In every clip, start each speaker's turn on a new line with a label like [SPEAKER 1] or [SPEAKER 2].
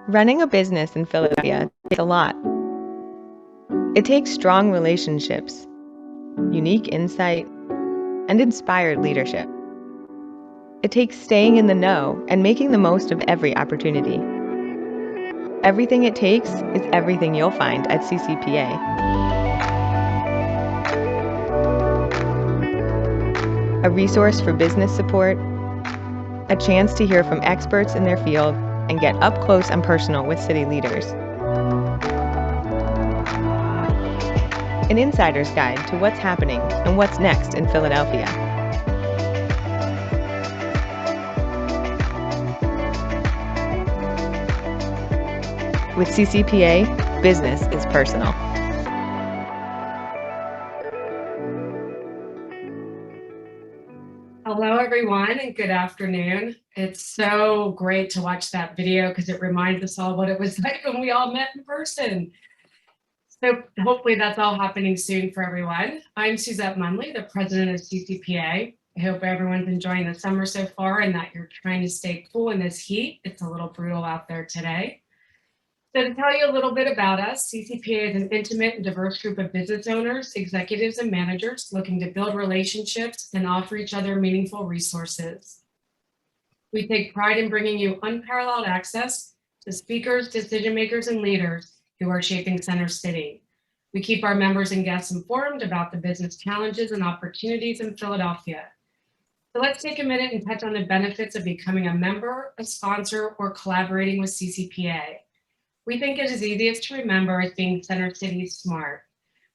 [SPEAKER 1] Running a business in Philadelphia takes a lot. It takes strong relationships, unique insight, and inspired leadership. It takes staying in the know and making the most of every opportunity. Everything it takes is everything you'll find at CCPA. A resource for business support, a chance to hear from experts in their field, and get up close and personal with city leaders. An insider's guide to what's happening and what's next in Philadelphia. With CCPA, business is personal.
[SPEAKER 2] Hello, everyone, and good afternoon. It's so great to watch that video because it reminds us all what it was like when we all met in person. So hopefully that's all happening soon for everyone. I'm Suzette Munley, the president of CCPA. I hope everyone's enjoying the summer so far and that you're trying to stay cool in this heat. It's a little brutal out there today. So to tell you a little bit about us, CCPA is an intimate and diverse group of business owners, executives, and managers looking to build relationships and offer each other meaningful resources. We take pride in bringing you unparalleled access to speakers, decision makers, and leaders who are shaping Center City. We keep our members and guests informed about the business challenges and opportunities in Philadelphia. So let's take a minute and touch on the benefits of becoming a member, a sponsor, or collaborating with CCPA. We think it is easiest to remember as being Center City Smart.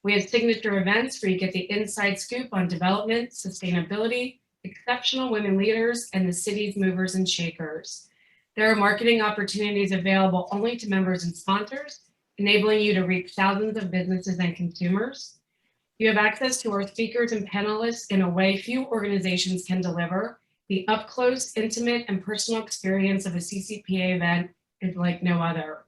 [SPEAKER 2] We have signature events where you get the inside scoop on development, sustainability, exceptional women leaders, and the city's movers and shakers. There are marketing opportunities available only to members and sponsors, enabling you to reach thousands of businesses and consumers. You have access to our speakers and panelists in a way few organizations can deliver. The up-close, intimate, and personal experience of a CCPA event is like no other.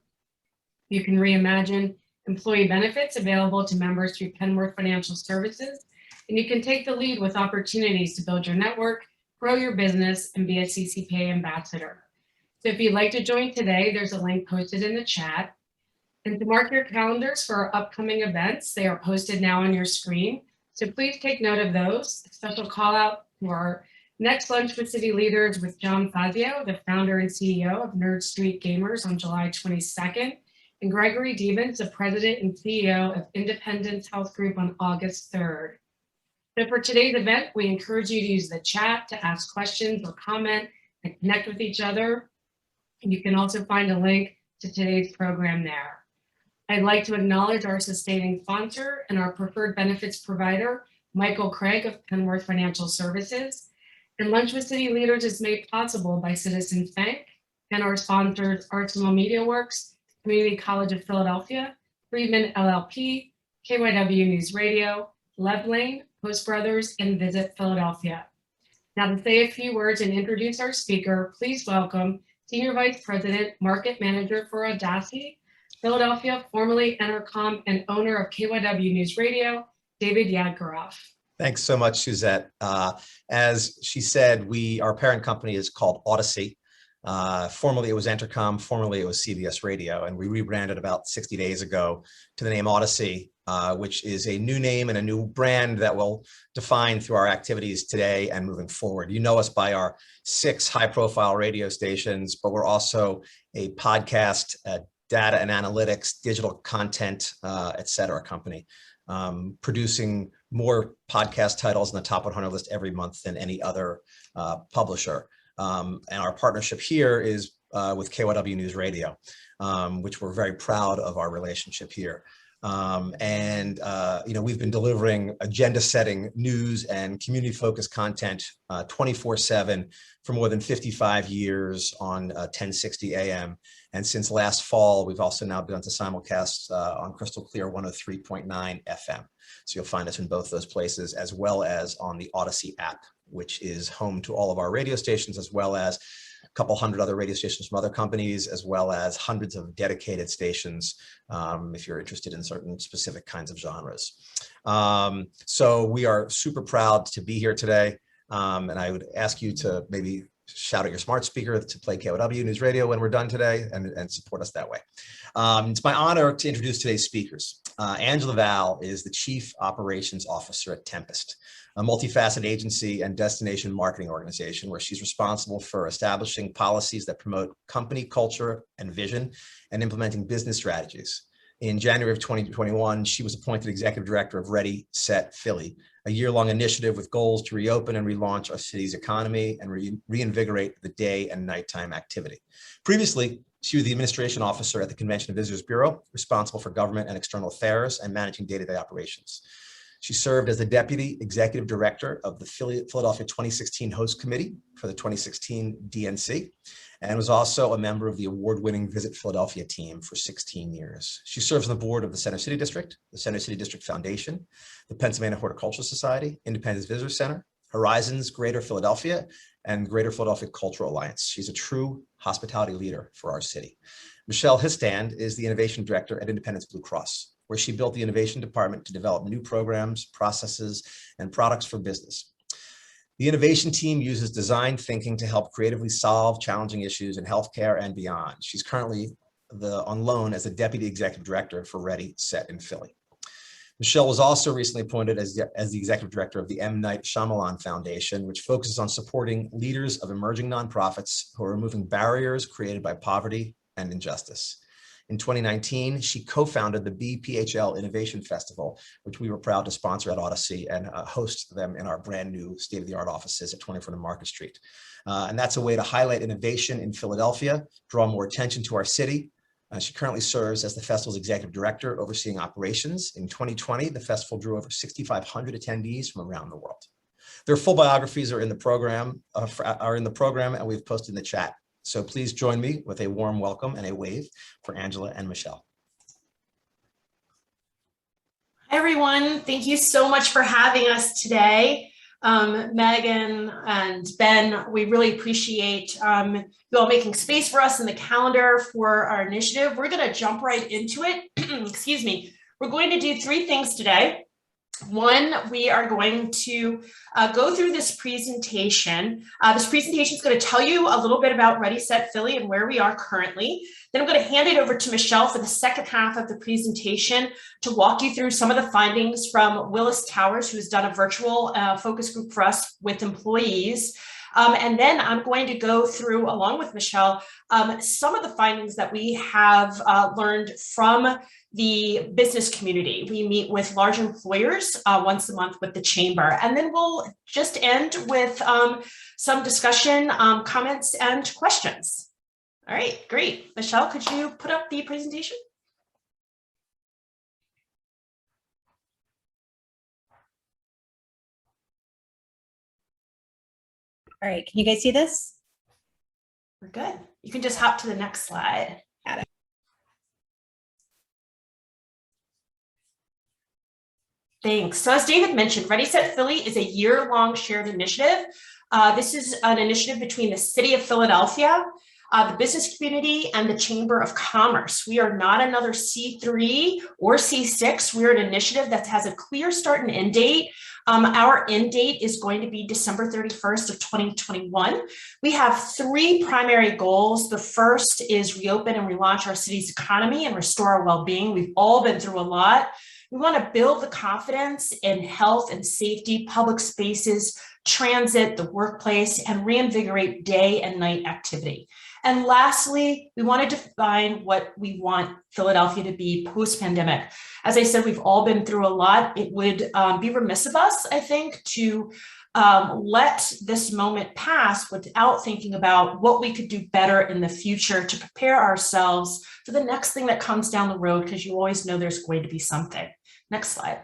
[SPEAKER 2] You can reimagine employee benefits available to members through Penworth Financial Services, and you can take the lead with opportunities to build your network, grow your business, and be a CCPA ambassador. So if you'd like to join today, there's a link posted in the chat. And to mark your calendars for our upcoming events, they are posted now on your screen. So please take note of those. A special call out to our next Lunch with City Leaders with John Fazio, the founder and CEO of Nerd Street Gamers, on July 22nd. And Gregory Devens, the president and CEO of Independence Health Group, on August 3rd. So for today's event, we encourage you to use the chat to ask questions or comment and connect with each other. And you can also find a link to today's program there. I'd like to acknowledge our sustaining sponsor and our preferred benefits provider, Michael Craig of Penworth Financial Services. And Lunch with City Leaders is made possible by Citizens Bank and our sponsors, Arsenal Media Works, Community College of Philadelphia, Friedman LLP, KYW News Radio, Lev Lane, Post Brothers, and Visit Philadelphia. Now to say a few words and introduce our speaker, please welcome Senior Vice President, Market Manager for Audacity, Philadelphia, formerly Entercom, and owner of KYW News Radio, David Yadgaroff.
[SPEAKER 3] Thanks so much, Suzette. As she said, our parent company is called Audacy. Formerly it was Entercom, formerly it was CBS Radio, and we rebranded about 60 days ago to the name Audacy, which is a new name and a new brand that will define through our activities today and moving forward. You know us by our 6 high-profile radio stations, but we're also a podcast, data and analytics, digital content, et cetera, company, producing more podcast titles in the top 100 list every month than any other publisher. And our partnership here is with KYW News Radio, which we're very proud of our relationship here. We've been delivering agenda-setting news and community-focused content 24/7 for more than 55 years on 1060 AM. And since last fall, we've also now begun to simulcast on Crystal Clear 103.9 FM. So you'll find us in both those places, as well as on the Audacy app, which is home to all of our radio stations, as well as a couple hundred other radio stations from other companies, as well as hundreds of dedicated stations if you're interested in certain specific kinds of genres. So we are super proud to be here today. And I would ask you to maybe shout out your smart speaker to play KOW News Radio when we're done today and support us that way. It's my honor to introduce today's speakers. Angela Val is the Chief Operations Officer at Tempest, a multifaceted agency and destination marketing organization where she's responsible for establishing policies that promote company culture and vision and implementing business strategies. In January of 2021, she was appointed Executive Director of Ready, Set, Philly, a year-long initiative with goals to reopen and relaunch our city's economy and reinvigorate the day and nighttime activity. Previously, she was the Administration Officer at the Convention and Visitors Bureau, responsible for government and external affairs and managing day-to-day operations. She served as the Deputy Executive Director of the Philadelphia 2016 Host Committee for the 2016 DNC, and was also a member of the award-winning Visit Philadelphia team for 16 years. She serves on the board of the Center City District, the Center City District Foundation, the Pennsylvania Horticultural Society, Independence Visitor Center, Horizons Greater Philadelphia, and Greater Philadelphia Cultural Alliance. She's a true hospitality leader for our city. Michelle Histand is the Innovation Director at Independence Blue Cross, where she built the innovation department to develop new programs, processes, and products for business. The innovation team uses design thinking to help creatively solve challenging issues in healthcare and beyond. She's currently on loan as the Deputy Executive Director for Ready, Set in Philly. Michelle was also recently appointed as the Executive Director of the M. Night Shyamalan Foundation, which focuses on supporting leaders of emerging nonprofits who are removing barriers created by poverty and injustice. In 2019, she co-founded the BPHL Innovation Festival, which we were proud to sponsor at Odyssey and host them in our brand new state-of-the-art offices at 24 Market Street. And that's a way to highlight innovation in Philadelphia, draw more attention to our city. She currently serves as the festival's executive director, overseeing operations. In 2020, the festival drew over 6,500 attendees from around the world. Their full biographies are in the program, and we've posted in the chat. So please join me with a warm welcome and a wave for Angela and Michelle.
[SPEAKER 4] Hi, everyone. Thank you so much for having us today. Megan and Ben, we really appreciate you all making space for us in the calendar for our initiative. We're going to jump right into it. Excuse me. We're going to do three things today. One, we are going to go through this presentation. This presentation is going to tell you a little bit about Ready, Set, Philly and where we are currently. Then I'm going to hand it over to Michelle for the second half of the presentation to walk you through some of the findings from Willis Towers, who has done a virtual focus group for us with employees. And then I'm going to go through, along with Michelle, some of the findings that we have learned from the business community. We meet with large employers once a month with the chamber, and then we'll just end with some discussion, comments, and questions. All right, great. Michelle, could you put up the presentation?
[SPEAKER 5] All right, can you guys see this?
[SPEAKER 4] We're good. You can just hop to the next slide.
[SPEAKER 5] Got it.
[SPEAKER 4] Thanks. So as David mentioned, Ready, Set, Philly is a year-long shared initiative. This is an initiative between the City of Philadelphia, the business community, and the Chamber of Commerce. We are not another C3 or C6. We're an initiative that has a clear start and end date. Our end date is going to be December 31st of 2021. We have three primary goals. The first is reopen and relaunch our city's economy and restore our well-being. We've all been through a lot. We want to build the confidence in health and safety, public spaces, transit, the workplace, and reinvigorate day and night activity. And lastly, we want to define what we want Philadelphia to be post-pandemic. As I said, we've all been through a lot. It would be remiss of us, I think, to let this moment pass without thinking about what we could do better in the future to prepare ourselves for the next thing that comes down the road, because you always know there's going to be something. Next slide.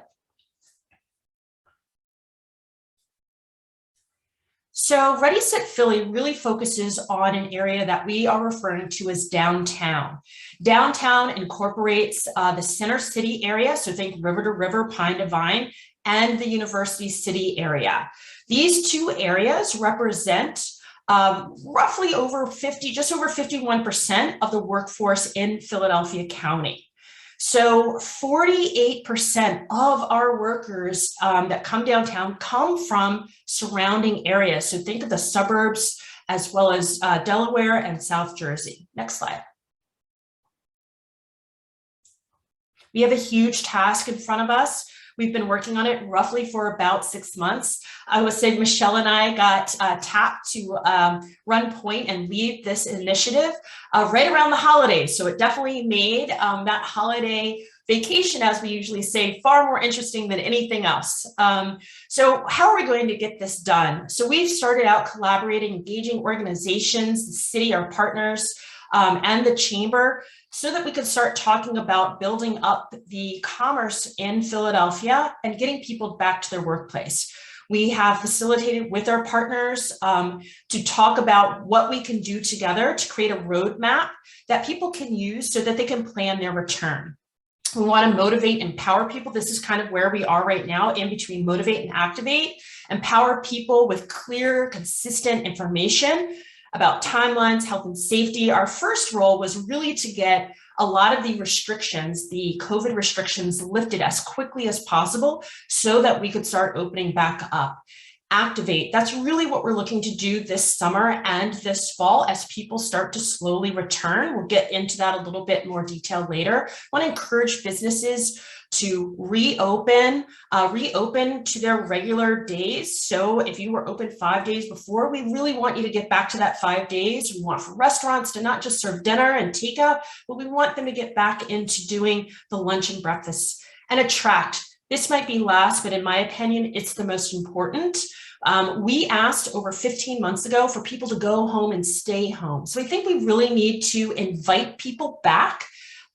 [SPEAKER 4] So Ready, Set, Philly really focuses on an area that we are referring to as downtown. Downtown incorporates the Center City area, so think River to River, Pine to Vine, and the University City area. These two areas represent roughly over 50, just over 51% of the workforce in Philadelphia County. So 48% of our workers that come downtown come from surrounding areas. So think of the suburbs as well as Delaware and South Jersey. Next slide. We have a huge task in front of us. We've been working on it roughly for about 6 months. I would say Michelle and I got tapped to run point and lead this initiative right around the holidays. So it definitely made that holiday vacation, as we usually say, far more interesting than anything else. So how are we going to get this done? So we've started out collaborating, engaging organizations, the city, our partners, and the chamber, so that we could start talking about building up the commerce in Philadelphia and getting people back to their workplace. We have facilitated with our partners to talk about what we can do together to create a roadmap that people can use so that they can plan their return. We want to motivate, empower people. This is kind of where we are right now, in between motivate and activate. Empower people with clear, consistent information about timelines, health and safety. Our first role was really to get a lot of the restrictions, the COVID restrictions, lifted as quickly as possible so that we could start opening back up. Activate, that's really what we're looking to do this summer and this fall as people start to slowly return. We'll get into that a little bit more detail later. I want to encourage businesses to reopen to their regular days. So if you were open 5 days before, we really want you to get back to that 5 days. We want for restaurants to not just serve dinner and takeout, but we want them to get back into doing the lunch and breakfast. And attract. This might be last, but in my opinion, it's the most important. We asked over 15 months ago for people to go home and stay home. So I think we really need to invite people back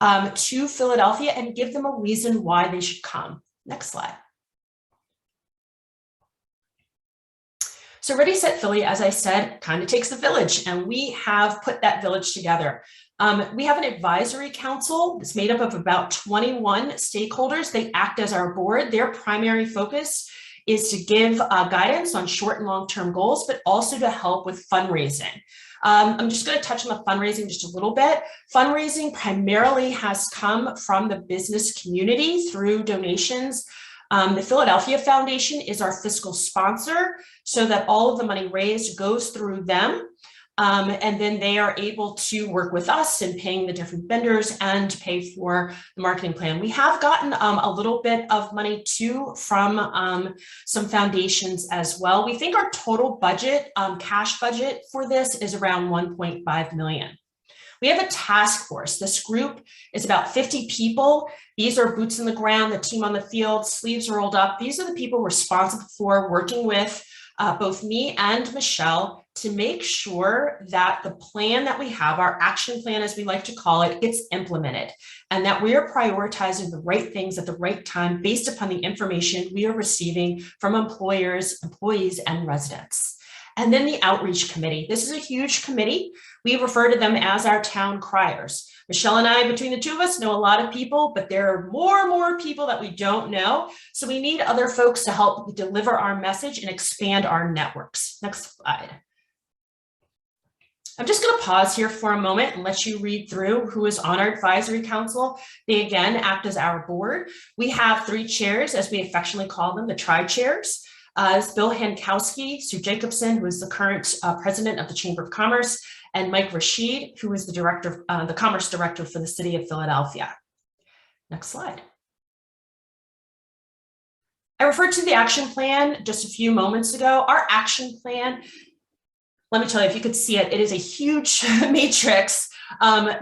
[SPEAKER 4] to Philadelphia and give them a reason why they should come. Next slide. So Ready, Set, Philly, as I said, kind of takes a village, and we have put that village together. We have an advisory council that's made up of about 21 stakeholders. They act as our board. Their primary focus is to give guidance on short and long-term goals, but also to help with fundraising. I'm just going to touch on the fundraising just a little bit. Fundraising primarily has come from the business community through donations. The Philadelphia Foundation is our fiscal sponsor, so that all of the money raised goes through them. And then they are able to work with us in paying the different vendors and pay for the marketing plan. We have gotten a little bit of money too from some foundations as well. We think our total budget, cash budget for this is around 1.5 million. We have a task force. This group is about 50 people. These are boots in the ground, the team on the field, sleeves rolled up. These are the people responsible for working with both me and Michelle to make sure that the plan that we have, our action plan as we like to call it, gets implemented, and that we are prioritizing the right things at the right time based upon the information we are receiving from employers, employees, and residents. And then the outreach committee. This is a huge committee. We refer to them as our town criers. Michelle and I, between the two of us, know a lot of people, but there are more and more people that we don't know. So we need other folks to help deliver our message and expand our networks. Next slide. I'm just going to pause here for a moment and let you read through who is on our advisory council. They again act as our board. We have 3 chairs, as we affectionately call them, the tri-chairs. It's Bill Hankowski, Sue Jacobson, who is the current president of the Chamber of Commerce, and Mike Rashid, who is the director, the commerce director for the city of Philadelphia. Next slide. I referred to the action plan just a few moments ago. Our action plan, let me tell you, if you could see it, it is a huge matrix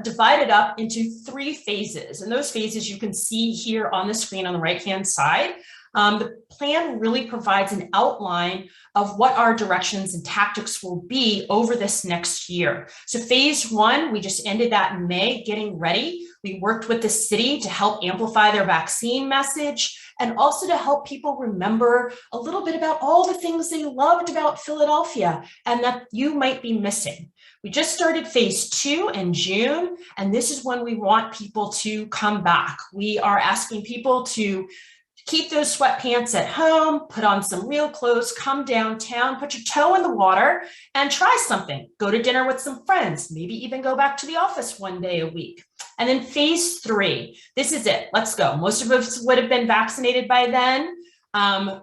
[SPEAKER 4] divided up into 3 phases. And those phases you can see here on the screen on the right-hand side. The plan really provides an outline of what our directions and tactics will be over this next year. So phase 1, we just ended that in May, getting ready. We worked with the city to help amplify their vaccine message and also to help people remember a little bit about all the things they loved about Philadelphia and that you might be missing. We just started phase 2 in June, and this is when we want people to come back. We are asking people to keep those sweatpants at home, put on some real clothes, come downtown, put your toe in the water and try something. Go to dinner with some friends, maybe even go back to the office 1 day a week. And then phase 3, this is it, let's go. Most of us would have been vaccinated by then.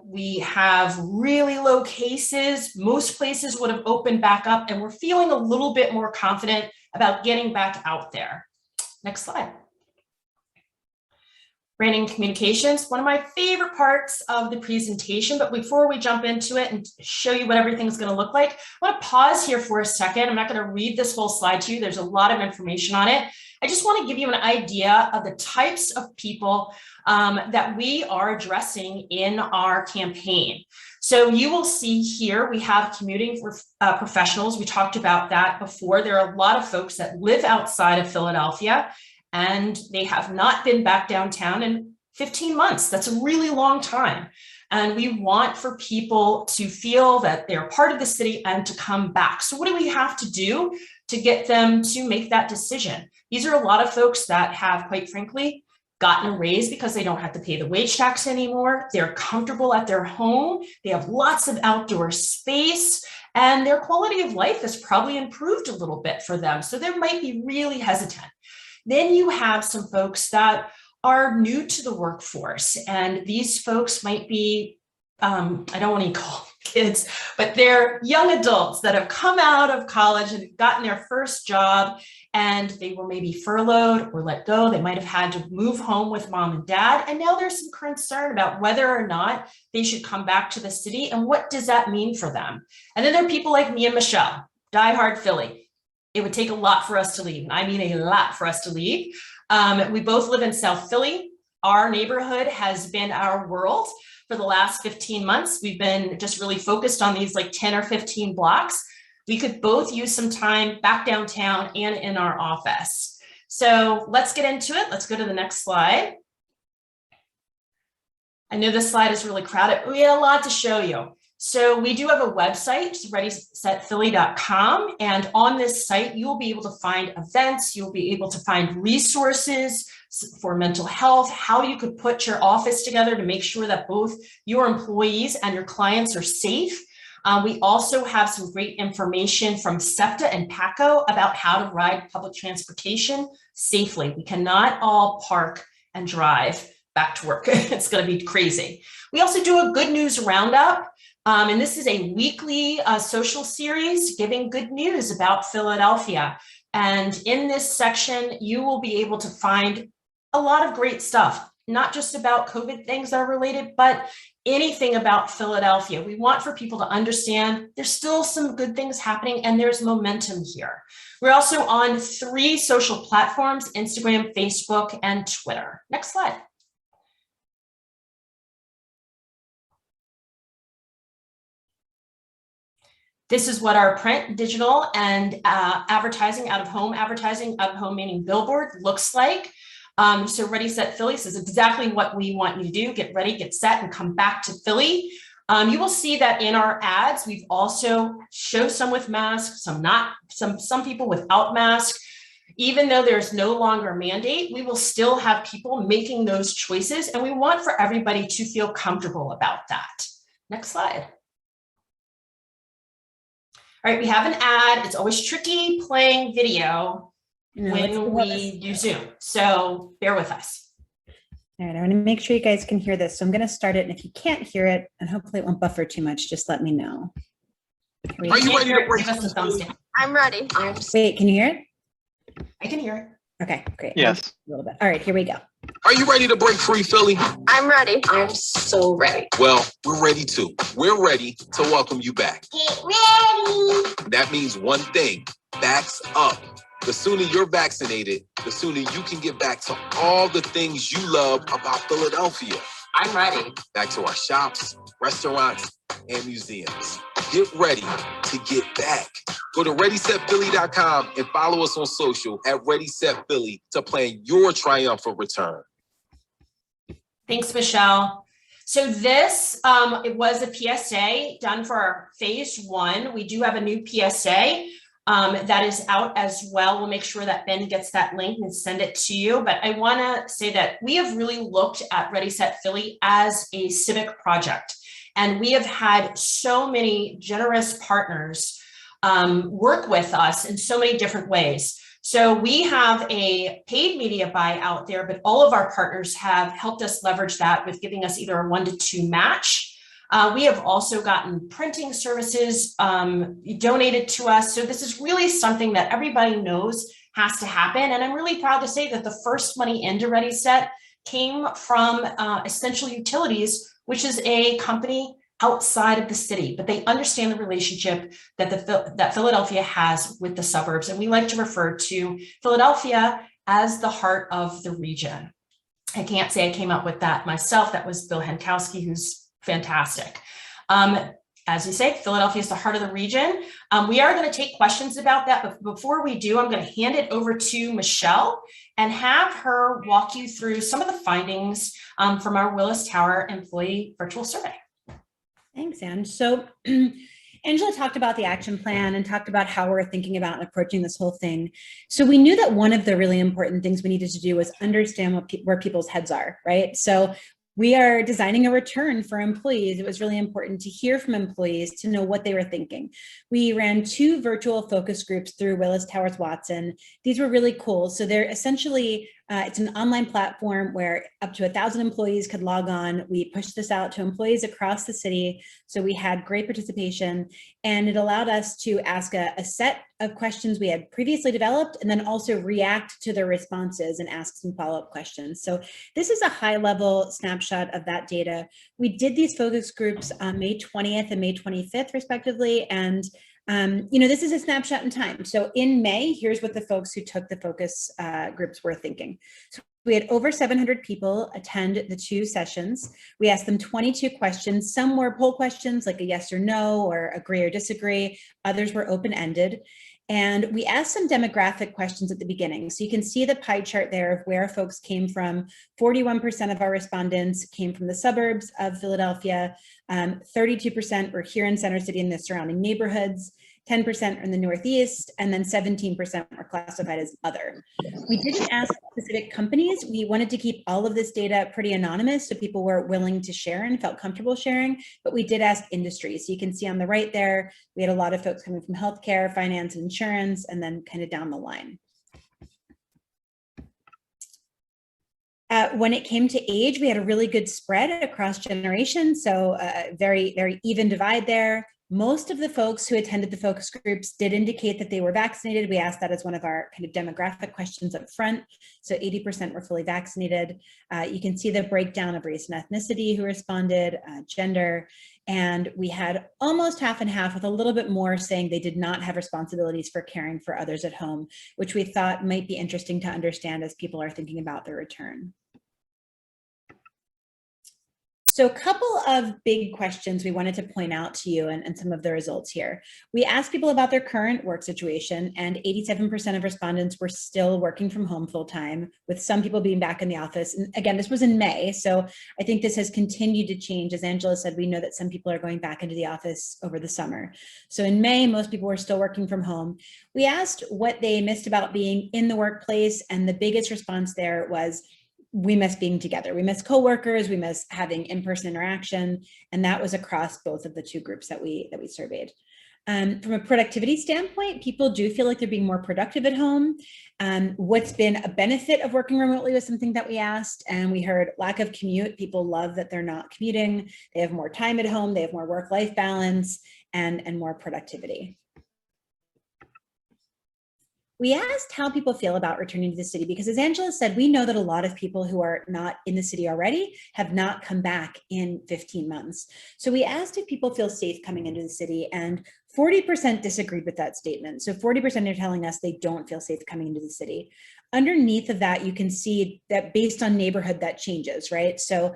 [SPEAKER 4] We have really low cases. Most places would have opened back up, and we're feeling a little bit more confident about getting back out there. Next slide. Branding communications, one of my favorite parts of the presentation, but before we jump into it and show you what everything's going to look like, I want to pause here for a second. I'm not going to read this whole slide to you. There's a lot of information on it. I just want to give you an idea of the types of people that we are addressing in our campaign. So you will see here, we have commuting professionals. We talked about that before. There are a lot of folks that live outside of Philadelphia, and they have not been back downtown in 15 months. That's a really long time. And we want for people to feel that they're part of the city and to come back. So what do we have to do to get them to make that decision? These are a lot of folks that have, quite frankly, gotten a raise because they don't have to pay the wage tax anymore. They're comfortable at their home. They have lots of outdoor space, and their quality of life has probably improved a little bit for them. So they might be really hesitant. Then you have some folks that are new to the workforce, and these folks might be, I don't want to call them kids, but they're young adults that have come out of college and gotten their first job, and they were maybe furloughed or let go. They might have had to move home with mom and dad, and now there's some concern about whether or not they should come back to the city, and what does that mean for them? And then there are people like me and Michelle, diehard Philly. It would take a lot for us to leave. And I mean a lot for us to leave. We both live in South Philly. Our neighborhood has been our world for the last 15 months. We've been just really focused on these like 10 or 15 blocks. We could both use some time back downtown and in our office. So let's get into it. Let's go to the next slide. I know this slide is really crowded. We had a lot to show you. So we do have a website, it's readysetphilly.com. And on this site, you'll be able to find events, you'll be able to find resources for mental health, how you could put your office together to make sure that both your employees and your clients are safe. We also have some great information from SEPTA and PACO about how to ride public transportation safely. We cannot all park and drive back to work. It's going to be crazy. We also do a good news roundup. And this is a weekly social series giving good news about Philadelphia. And in this section, you will be able to find a lot of great stuff, not just about COVID things that are related, but anything about Philadelphia. We want for people to understand there's still some good things happening and there's momentum here. We're also on 3 social platforms, Instagram, Facebook, and Twitter. Next slide. This is what our print, digital, and advertising, out-of-home meaning billboard, looks like. So Ready, Set, Philly says exactly what we want you to do. Get ready, get set, and come back to Philly. You will see that in our ads, we've also shown some with masks, some not, some people without masks. Even though there's no longer a mandate, we will still have people making those choices, and we want for everybody to feel comfortable about that. Next slide. All right, we have an ad. It's always tricky playing video when we do Zoom, so bear with us.
[SPEAKER 5] All right, I want to make sure you guys can hear this. So I'm going to start it, and if you can't hear it, and hopefully it won't buffer too much, just let me know.
[SPEAKER 6] Are you ready to break?
[SPEAKER 4] Give us a thumbs down.
[SPEAKER 7] I'm ready.
[SPEAKER 5] Wait, can you hear it?
[SPEAKER 4] I can hear it.
[SPEAKER 5] Okay, great.
[SPEAKER 6] Yes.
[SPEAKER 5] A little bit. All right, here we go.
[SPEAKER 6] Are you ready to break free, Philly?
[SPEAKER 7] I'm ready. I'm so ready.
[SPEAKER 6] Well, we're ready too. We're ready to welcome you back.
[SPEAKER 7] Get ready.
[SPEAKER 6] That means one thing, backs up. The sooner you're vaccinated, the sooner you can get back to all the things you love about Philadelphia.
[SPEAKER 4] I'm ready.
[SPEAKER 6] Back to our shops, restaurants, and museums. Get ready to get back. Go to ReadySetPhilly.com and follow us on social at ReadySetPhilly to plan your triumphant return.
[SPEAKER 4] Thanks, Michelle. So this, it was a PSA done for our phase 1. We do have a new PSA that is out as well. We'll make sure that Ben gets that link and send it to you. But I want to say that we have really looked at Ready, Set, Philly as a civic project. And we have had so many generous partners work with us in so many different ways. So we have a paid media buy out there, but all of our partners have helped us leverage that with giving us either a 1-to-2 match. We have also gotten printing services donated to us. So this is really something that everybody knows has to happen. And I'm really proud to say that the first money into Ready Set came from Essential Utilities, which is a company outside of the city, but they understand the relationship that Philadelphia has with the suburbs. And we like to refer to Philadelphia as the heart of the region. I can't say I came up with that myself. That was Bill Henkowski, who's fantastic. As we say, Philadelphia is the heart of the region. We are going to take questions about that, but before we do, I'm going to hand it over to Michelle and have her walk you through some of the findings from our Willis Tower employee virtual survey.
[SPEAKER 5] Thanks, Anne. So Angela talked about the action plan and talked about how we're thinking about and approaching this whole thing. So we knew that one of the really important things we needed to do was understand where people's heads are, right? So we are designing a return for employees. It was really important to hear from employees to know what they were thinking. We ran 2 virtual focus groups through Willis Towers Watson. These were really cool. So they're essentially, it's an online platform where up to 1,000 employees could log on. We pushed this out to employees across the city. So we had great participation, and it allowed us to ask a set of questions we had previously developed, and then also react to their responses and ask some follow-up questions. So this is a high-level snapshot of that data. We did these focus groups on May 20th and May 25th, respectively, and this is a snapshot in time. So in May, here's what the folks who took the focus groups were thinking. So we had over 700 people attend the 2 sessions. We asked them 22 questions. Some were poll questions, like a yes or no, or agree or disagree. Others were open-ended. And we asked some demographic questions at the beginning. So you can see the pie chart there of where folks came from. 41% of our respondents came from the suburbs of Philadelphia. 32% were here in Center City and the surrounding neighborhoods. 10% are in the Northeast, and then 17% were classified as other. We didn't ask specific companies. We wanted to keep all of this data pretty anonymous so people were willing to share and felt comfortable sharing, but we did ask industries. So you can see on the right there, we had a lot of folks coming from healthcare, finance, and insurance, and then kind of down the line. When it came to age, we had a really good spread across generations, so very, very even divide there. Most of the folks who attended the focus groups did indicate that they were vaccinated. We asked that as one of our kind of demographic questions up front. So 80% were fully vaccinated. You can see the breakdown of race and ethnicity who responded, gender, and we had almost half and half, with a little bit more saying they did not have responsibilities for caring for others at home, which we thought might be interesting to understand as people are thinking about their return. So a couple of big questions we wanted to point out to you and some of the results here. We asked people about their current work situation, and 87% of respondents were still working from home full time, with some people being back in the office. And again, this was in May, so I think this has continued to change. As Angela said, we know that some people are going back into the office over the summer. So in May, most people were still working from home. We asked what they missed about being in the workplace, and the biggest response there was, we miss being together. We miss coworkers, we miss having in-person interaction, and that was across both of the 2 groups that we surveyed. From a productivity standpoint, people do feel like they're being more productive at home. What's been a benefit of working remotely was something that we asked, and we heard lack of commute. People love that they're not commuting. They have more time at home, they have more work-life balance, and more productivity. We asked how people feel about returning to the city, because as Angela said, we know that a lot of people who are not in the city already have not come back in 15 months. So we asked if people feel safe coming into the city, and 40% disagreed with that statement. So 40% are telling us they don't feel safe coming into the city. Underneath of that, you can see that based on neighborhood, that changes, right? So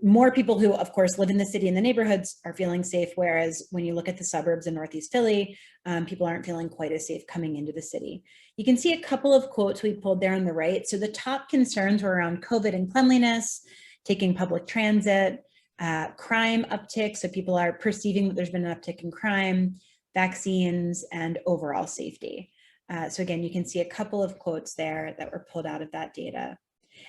[SPEAKER 5] more people who, of course, live in the city and the neighborhoods are feeling safe, whereas when you look at the suburbs in Northeast Philly, people aren't feeling quite as safe coming into the city. You can see a couple of quotes we pulled there on the right. So the top concerns were around COVID and cleanliness, taking public transit, crime uptick, so people are perceiving that there's been an uptick in crime, vaccines, and overall safety. So again, you can see a couple of quotes there that were pulled out of that data.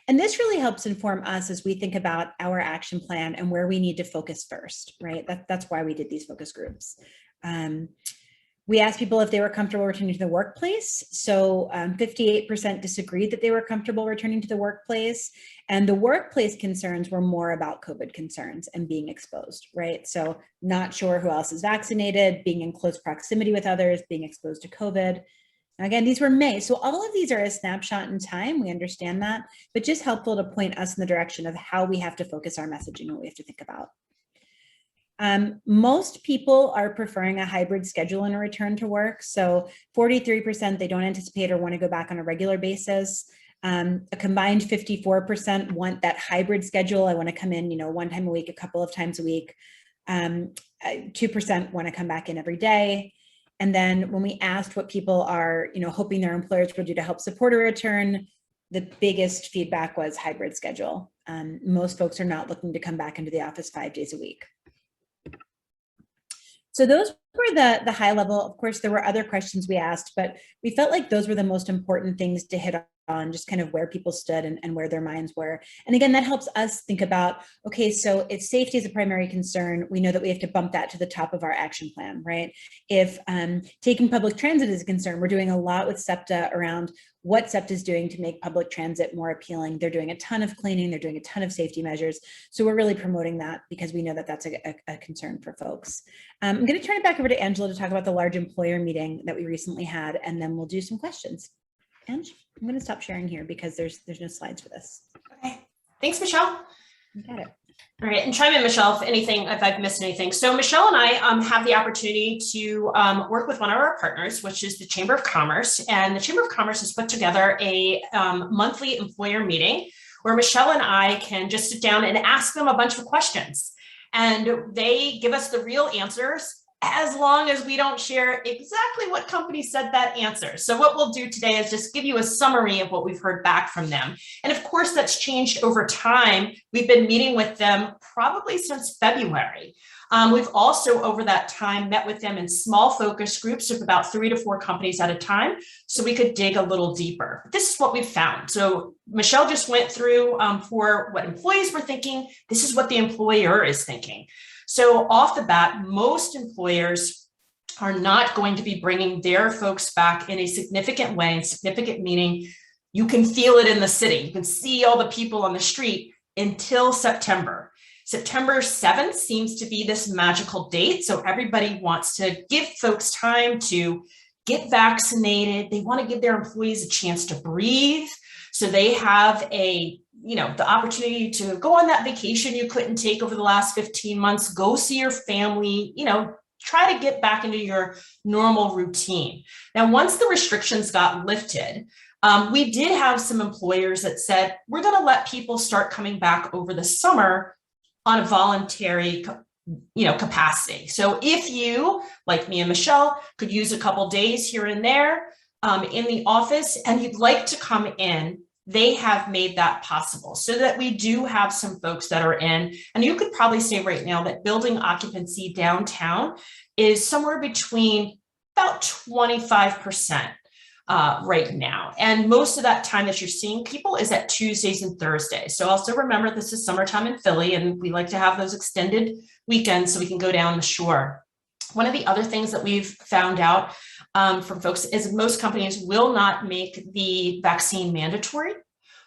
[SPEAKER 5] And this really helps inform us as we think about our action plan and where we need to focus first, right? That's why we did these focus groups. We asked people if they were comfortable returning to the workplace. So 58% disagreed that they were comfortable returning to the workplace. And the workplace concerns were more about COVID concerns and being exposed, right? So not sure who else is vaccinated, being in close proximity with others, being exposed to COVID. Again, these were May. So all of these are a snapshot in time. We understand that, but just helpful to point us in the direction of how we have to focus our messaging and what we have to think about. Most people are preferring a hybrid schedule and a return to work. So 43%, they don't anticipate or want to go back on a regular basis. A combined 54% want that hybrid schedule. I want to come in, one time a week, a couple of times a week. 2% want to come back in every day. And then when we asked what people are, hoping their employers will do to help support a return, the biggest feedback was hybrid schedule. Most folks are not looking to come back into the office 5 days a week. So those were the high level. Of course, there were other questions we asked, but we felt like those were the most important things to hit on, just kind of where people stood and where their minds were. And again, that helps us think about, okay, so if safety is a primary concern, we know that we have to bump that to the top of our action plan, right? If taking public transit is a concern, we're doing a lot with SEPTA around what SEPTA is doing to make public transit more appealing. They're doing a ton of cleaning, they're doing a ton of safety measures. So we're really promoting that because we know that that's a concern for folks. I'm going to turn it back over to Angela to talk about the large employer meeting that we recently had, and then we'll do some questions. Ange, I'm going to stop sharing here because there's no slides for this.
[SPEAKER 4] Okay, thanks, Michelle.
[SPEAKER 5] You got it.
[SPEAKER 4] All right, and chime in, Michelle, if I've missed anything. So Michelle and I have the opportunity to work with one of our partners, which is the Chamber of Commerce. And the Chamber of Commerce has put together a monthly employer meeting where Michelle and I can just sit down and ask them a bunch of questions. And they give us the real answers as long as we don't share exactly what company said that answer. So what we'll do today is just give you a summary of what we've heard back from them. And of course, that's changed over time. We've been meeting with them probably since February. We've also, over that time, met with them in small focus groups of about 3 to 4 companies at a time, so we could dig a little deeper. This is what we've found. So Michelle just went through for what employees were thinking. This is what the employer is thinking. So off the bat, most employers are not going to be bringing their folks back in a significant way, and significant meaning you can feel it in the city. You can see all the people on the street until September. September 7th seems to be this magical date. So everybody wants to give folks time to get vaccinated. They want to give their employees a chance to breathe. So they have the opportunity to go on that vacation you couldn't take over the last 15 months, go see your family, try to get back into your normal routine. Now, once the restrictions got lifted, we did have some employers that said, we're going to let people start coming back over the summer on a voluntary capacity. So if you, like me and Michelle, could use a couple days here and there in the office and you'd like to come in, they have made that possible so that we do have some folks that are in. And you could probably say right now that building occupancy downtown is somewhere between about 25% right now. And most of that time that you're seeing people is at Tuesdays and Thursdays. So also remember, this is summertime in Philly, and we like to have those extended weekends so we can go down the shore. One of the other things that we've found out from folks is most companies will not make the vaccine mandatory,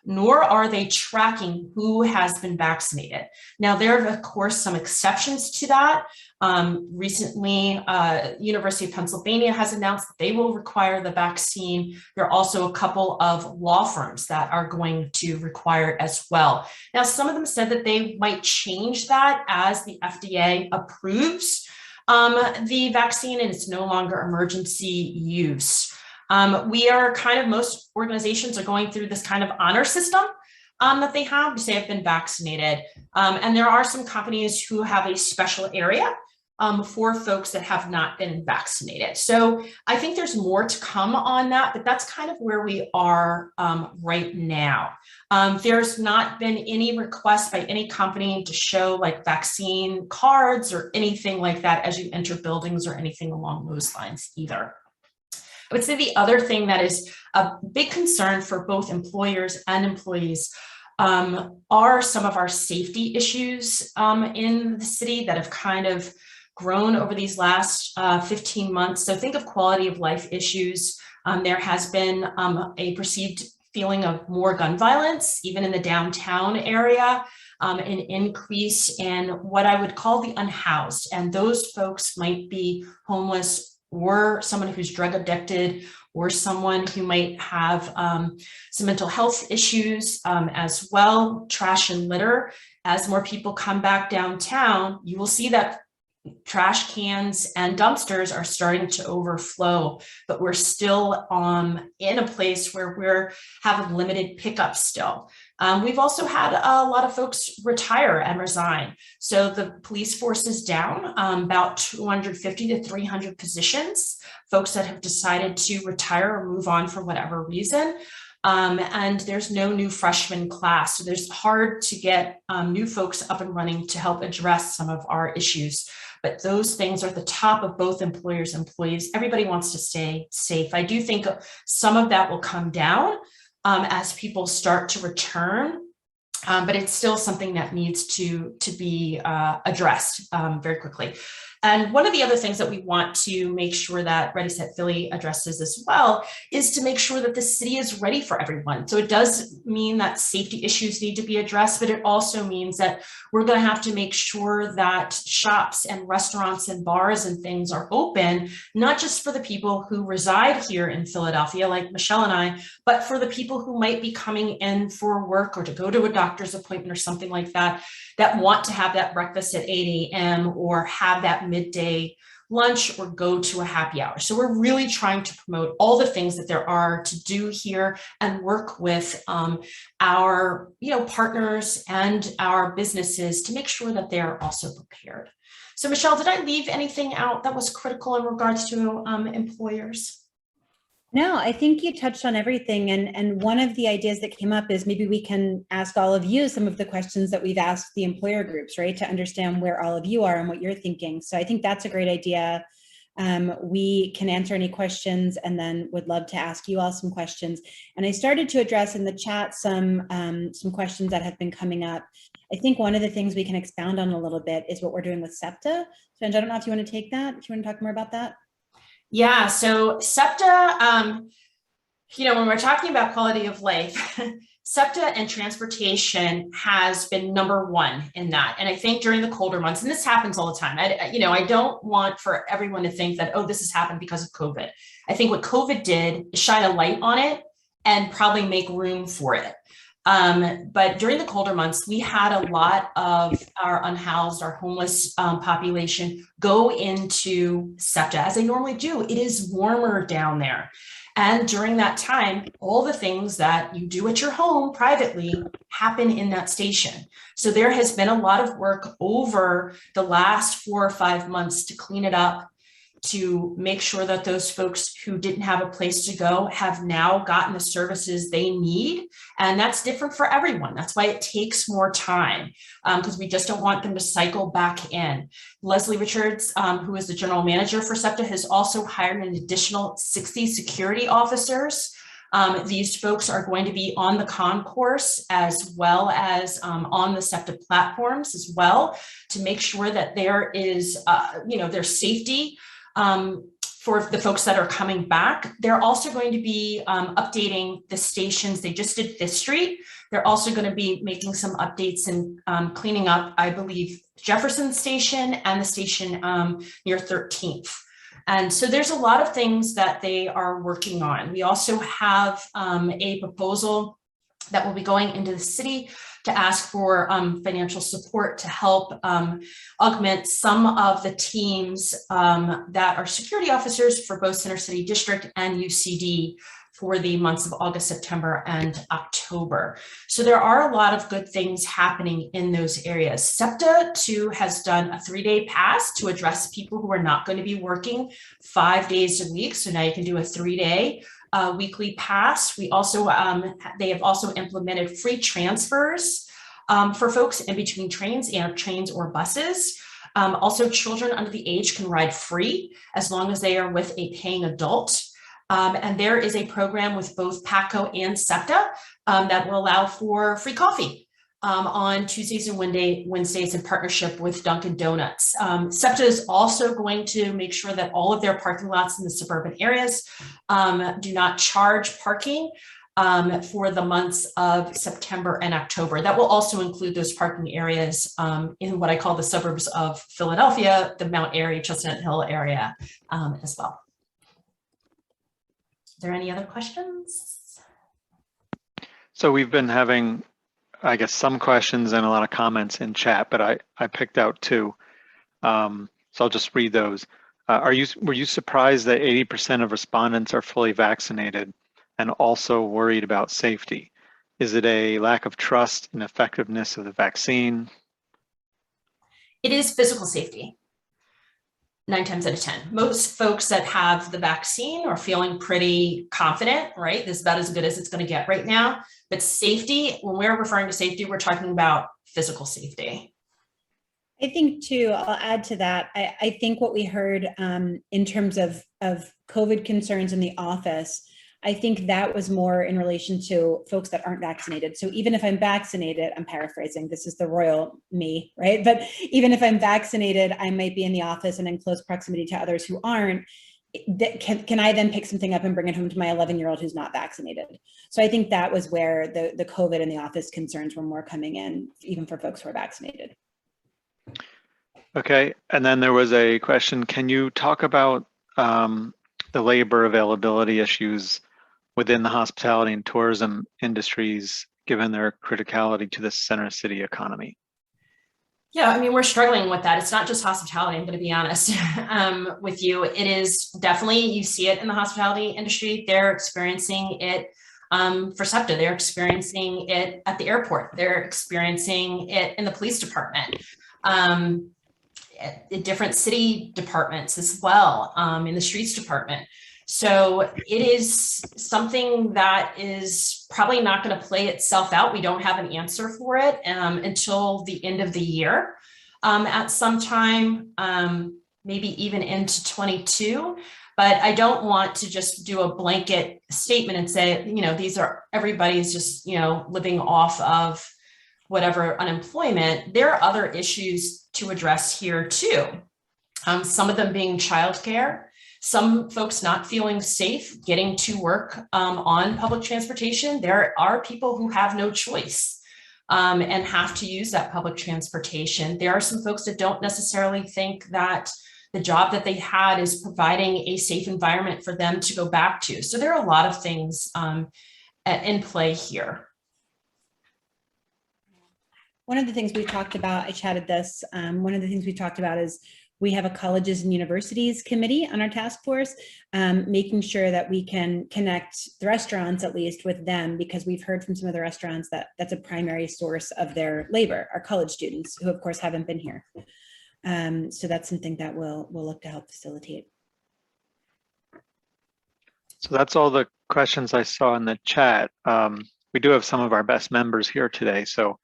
[SPEAKER 4] nor are they tracking who has been vaccinated. Now, there are, of course, some exceptions to that. Recently, University of Pennsylvania has announced that they will require the vaccine. There are also a couple of law firms that are going to require it as well. Now, some of them said that they might change that as the FDA approves the vaccine and it's no longer emergency use. Most organizations are going through this kind of honor system that they have to say I've been vaccinated. And there are some companies who have a special area for folks that have not been vaccinated. So I think there's more to come on that, but that's kind of where we are right now. There's not been any request by any company to show like vaccine cards or anything like that as you enter buildings or anything along those lines either. I would say the other thing that is a big concern for both employers and employees are some of our safety issues in the city that have kind of grown over these last 15 months. So think of quality of life issues. There has been a perceived feeling of more gun violence, even in the downtown area, an increase in what I would call the unhoused. And those folks might be homeless or someone who's drug addicted or someone who might have some mental health issues as well, trash and litter. As more people come back downtown, you will see that trash cans and dumpsters are starting to overflow, but we're still in a place where we're having limited pickup still. We've also had a lot of folks retire and resign. So the police force is down about 250 to 300 positions, folks that have decided to retire or move on for whatever reason. And there's no new freshman class. So there's hard to get new folks up and running to help address some of our issues. But those things are at the top of both employers and employees. Everybody wants to stay safe. I do think some of that will come down as people start to return, but it's still something that needs to be addressed very quickly. And one of the other things that we want to make sure that Ready Set Philly addresses as well is to make sure that the city is ready for everyone. So it does mean that safety issues need to be addressed, but it also means that we're going to have to make sure that shops and restaurants and bars and things are open, not just for the people who reside here in Philadelphia, like Michelle and I, but for the people who might be coming in for work or to go to a doctor's appointment or something like that, that want to have that breakfast at 8 a.m. or have that midday lunch or go to a happy hour. So we're really trying to promote all the things that there are to do here and work with our partners and our businesses to make sure that they're also prepared. So Michelle, did I leave anything out that was critical in regards to employers?
[SPEAKER 5] No, I think you touched on everything. And one of the ideas that came up is maybe we can ask all of you some of the questions that we've asked the employer groups, right? To understand where all of you are and what you're thinking. So I think that's a great idea. We can answer any questions and then would love to ask you all some questions. And I started to address in the chat some questions that have been coming up. I think one of the things we can expound on a little bit is what we're doing with SEPTA. So I don't know if you want to take that, if you want to talk more about that.
[SPEAKER 4] Yeah, so SEPTA, when we're talking about quality of life, SEPTA and transportation has been number one in that. And I think during the colder months, and this happens all the time, I don't want for everyone to think that, oh, this has happened because of COVID. I think what COVID did is shine a light on it and probably make room for it. But during the colder months, we had a lot of our unhoused, our homeless population go into SEPTA, as they normally do. It is warmer down there. And during that time, all the things that you do at your home privately happen in that station. So there has been a lot of work over the last 4 or 5 months to clean it up, to make sure that those folks who didn't have a place to go have now gotten the services they need. And that's different for everyone. That's why it takes more time, because we just don't want them to cycle back in. Leslie Richards, who is the general manager for SEPTA, has also hired an additional 60 security officers. These folks are going to be on the concourse as well as on the SEPTA platforms as well, to make sure that there is, there's safety for the folks that are coming back. They're also going to be updating the stations. They just did Fifth Street. They're also going to be making some updates and cleaning up, I believe, Jefferson Station and the station near 13th. And so there's a lot of things that they are working on. We also have a proposal that will be going into the city to ask for financial support to help augment some of the teams that are security officers for both Center City District and UCD for the months of August, September, and October. So there are a lot of good things happening in those areas. SEPTA too has done a 3-day pass to address people who are not going to be working 5 days a week. So now you can do a 3-day weekly pass. We also, they have also implemented free transfers for folks in between trains or buses. Also, children under the age can ride free as long as they are with a paying adult. And there is a program with both PATCO and SEPTA that will allow for free coffee on Tuesdays and Wednesdays in partnership with Dunkin' Donuts. SEPTA is also going to make sure that all of their parking lots in the suburban areas do not charge parking for the months of September and October. That will also include those parking areas in what I call the suburbs of Philadelphia, the Mount Airy, Chestnut Hill area as well. Are there any other questions?
[SPEAKER 8] So we've been having, I guess, some questions and a lot of comments in chat, but I picked out two. So I'll just read those. Were you surprised that 80% of respondents are fully vaccinated and also worried about safety? Is it a lack of trust and effectiveness of the vaccine?
[SPEAKER 4] It is physical safety. 9 times out of 10. Most folks that have the vaccine are feeling pretty confident, right? This is about as good as it's going to get right now. But safety, when we're referring to safety, we're talking about physical safety.
[SPEAKER 5] I think too, I'll add to that. I think what we heard in terms of COVID concerns in the office, I think that was more in relation to folks that aren't vaccinated. So even if I'm vaccinated, I'm paraphrasing, this is the royal me, right? But even if I'm vaccinated, I might be in the office and in close proximity to others who aren't. Can I then pick something up and bring it home to my 11-year-old who's not vaccinated? So I think that was where the COVID in the office concerns were more coming in, even for folks who are vaccinated.
[SPEAKER 8] Okay, and then there was a question, can you talk about the labor availability issues within the hospitality and tourism industries, given their criticality to the center city economy?
[SPEAKER 4] Yeah, I mean, we're struggling with that. It's not just hospitality, I'm going to be honest with you. It is definitely, you see it in the hospitality industry. They're experiencing it for SEPTA. They're experiencing it at the airport. They're experiencing it in the police department, in different city departments as well, in the streets department. So it is something that is probably not going to play itself out. We don't have an answer for it until the end of the year at some time, maybe even into 22. But I don't want to just do a blanket statement and say, you know, everybody's just, you know, living off of whatever unemployment. There are other issues to address here too. Some of them being childcare. Some folks not feeling safe getting to work on public transportation. There are people who have no choice and have to use that public transportation. There are some folks that don't necessarily think that the job that they had is providing a safe environment for them to go back to. So there are a lot of things in play here.
[SPEAKER 5] One of the things we talked about, I chatted this, one of the things we talked about is we have a colleges and universities committee on our task force, making sure that we can connect the restaurants at least with them, because we've heard from some of the restaurants that that's a primary source of their labor, our college students who of course haven't been here. So that's something that we'll look to help facilitate.
[SPEAKER 8] So that's all the questions I saw in the chat. We do have some of our best members here today. So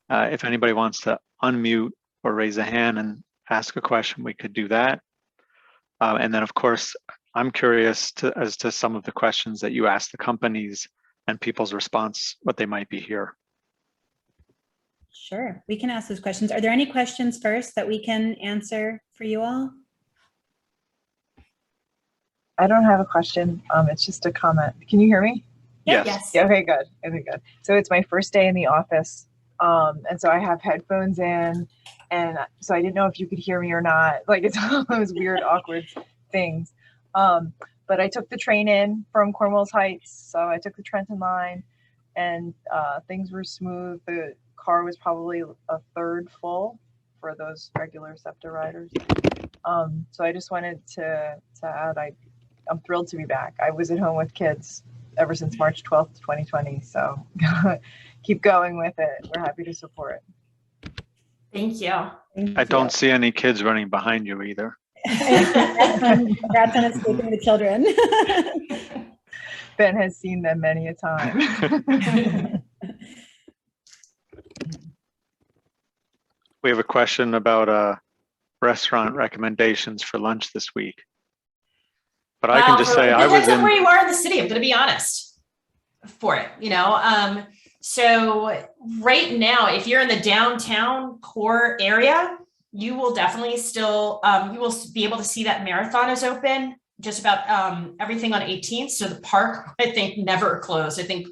[SPEAKER 8] if anybody wants to unmute or raise a hand and ask a question, we could do that. And then of course, I'm curious as to some of the questions that you asked the companies and people's response, what they might be here.
[SPEAKER 5] Sure, we can ask those questions. Are there any questions first that we can answer for you all?
[SPEAKER 9] I don't have a question. It's just a comment. Can you hear me?
[SPEAKER 8] Yes.
[SPEAKER 9] Yeah, okay, good. Okay, good. So it's my first day in the office. And so I have headphones in, and so I didn't know if you could hear me or not. Like, it's all those weird, awkward things. But I took the train in from Cornwalls Heights, so I took the Trenton line, and things were smooth. The car was probably a third full for those regular SEPTA riders. So I just wanted to add, I'm thrilled to be back. I was at home with kids ever since March 12th, 2020. So keep going with it. We're happy to support.
[SPEAKER 4] Thank you.
[SPEAKER 8] I don't see any kids running behind you either.
[SPEAKER 5] Congrats on escaping the children.
[SPEAKER 9] Ben has seen them many a time.
[SPEAKER 8] We have a question about restaurant recommendations for lunch this week. But I can just say I was
[SPEAKER 4] depends on
[SPEAKER 8] in.
[SPEAKER 4] where you are in the city. I'm going to be honest for it. You know, So right now, if you're in the downtown core area, you will definitely still, you will be able to see that Marathon is open, just about everything on 18th. So the park, I think, never closed. I think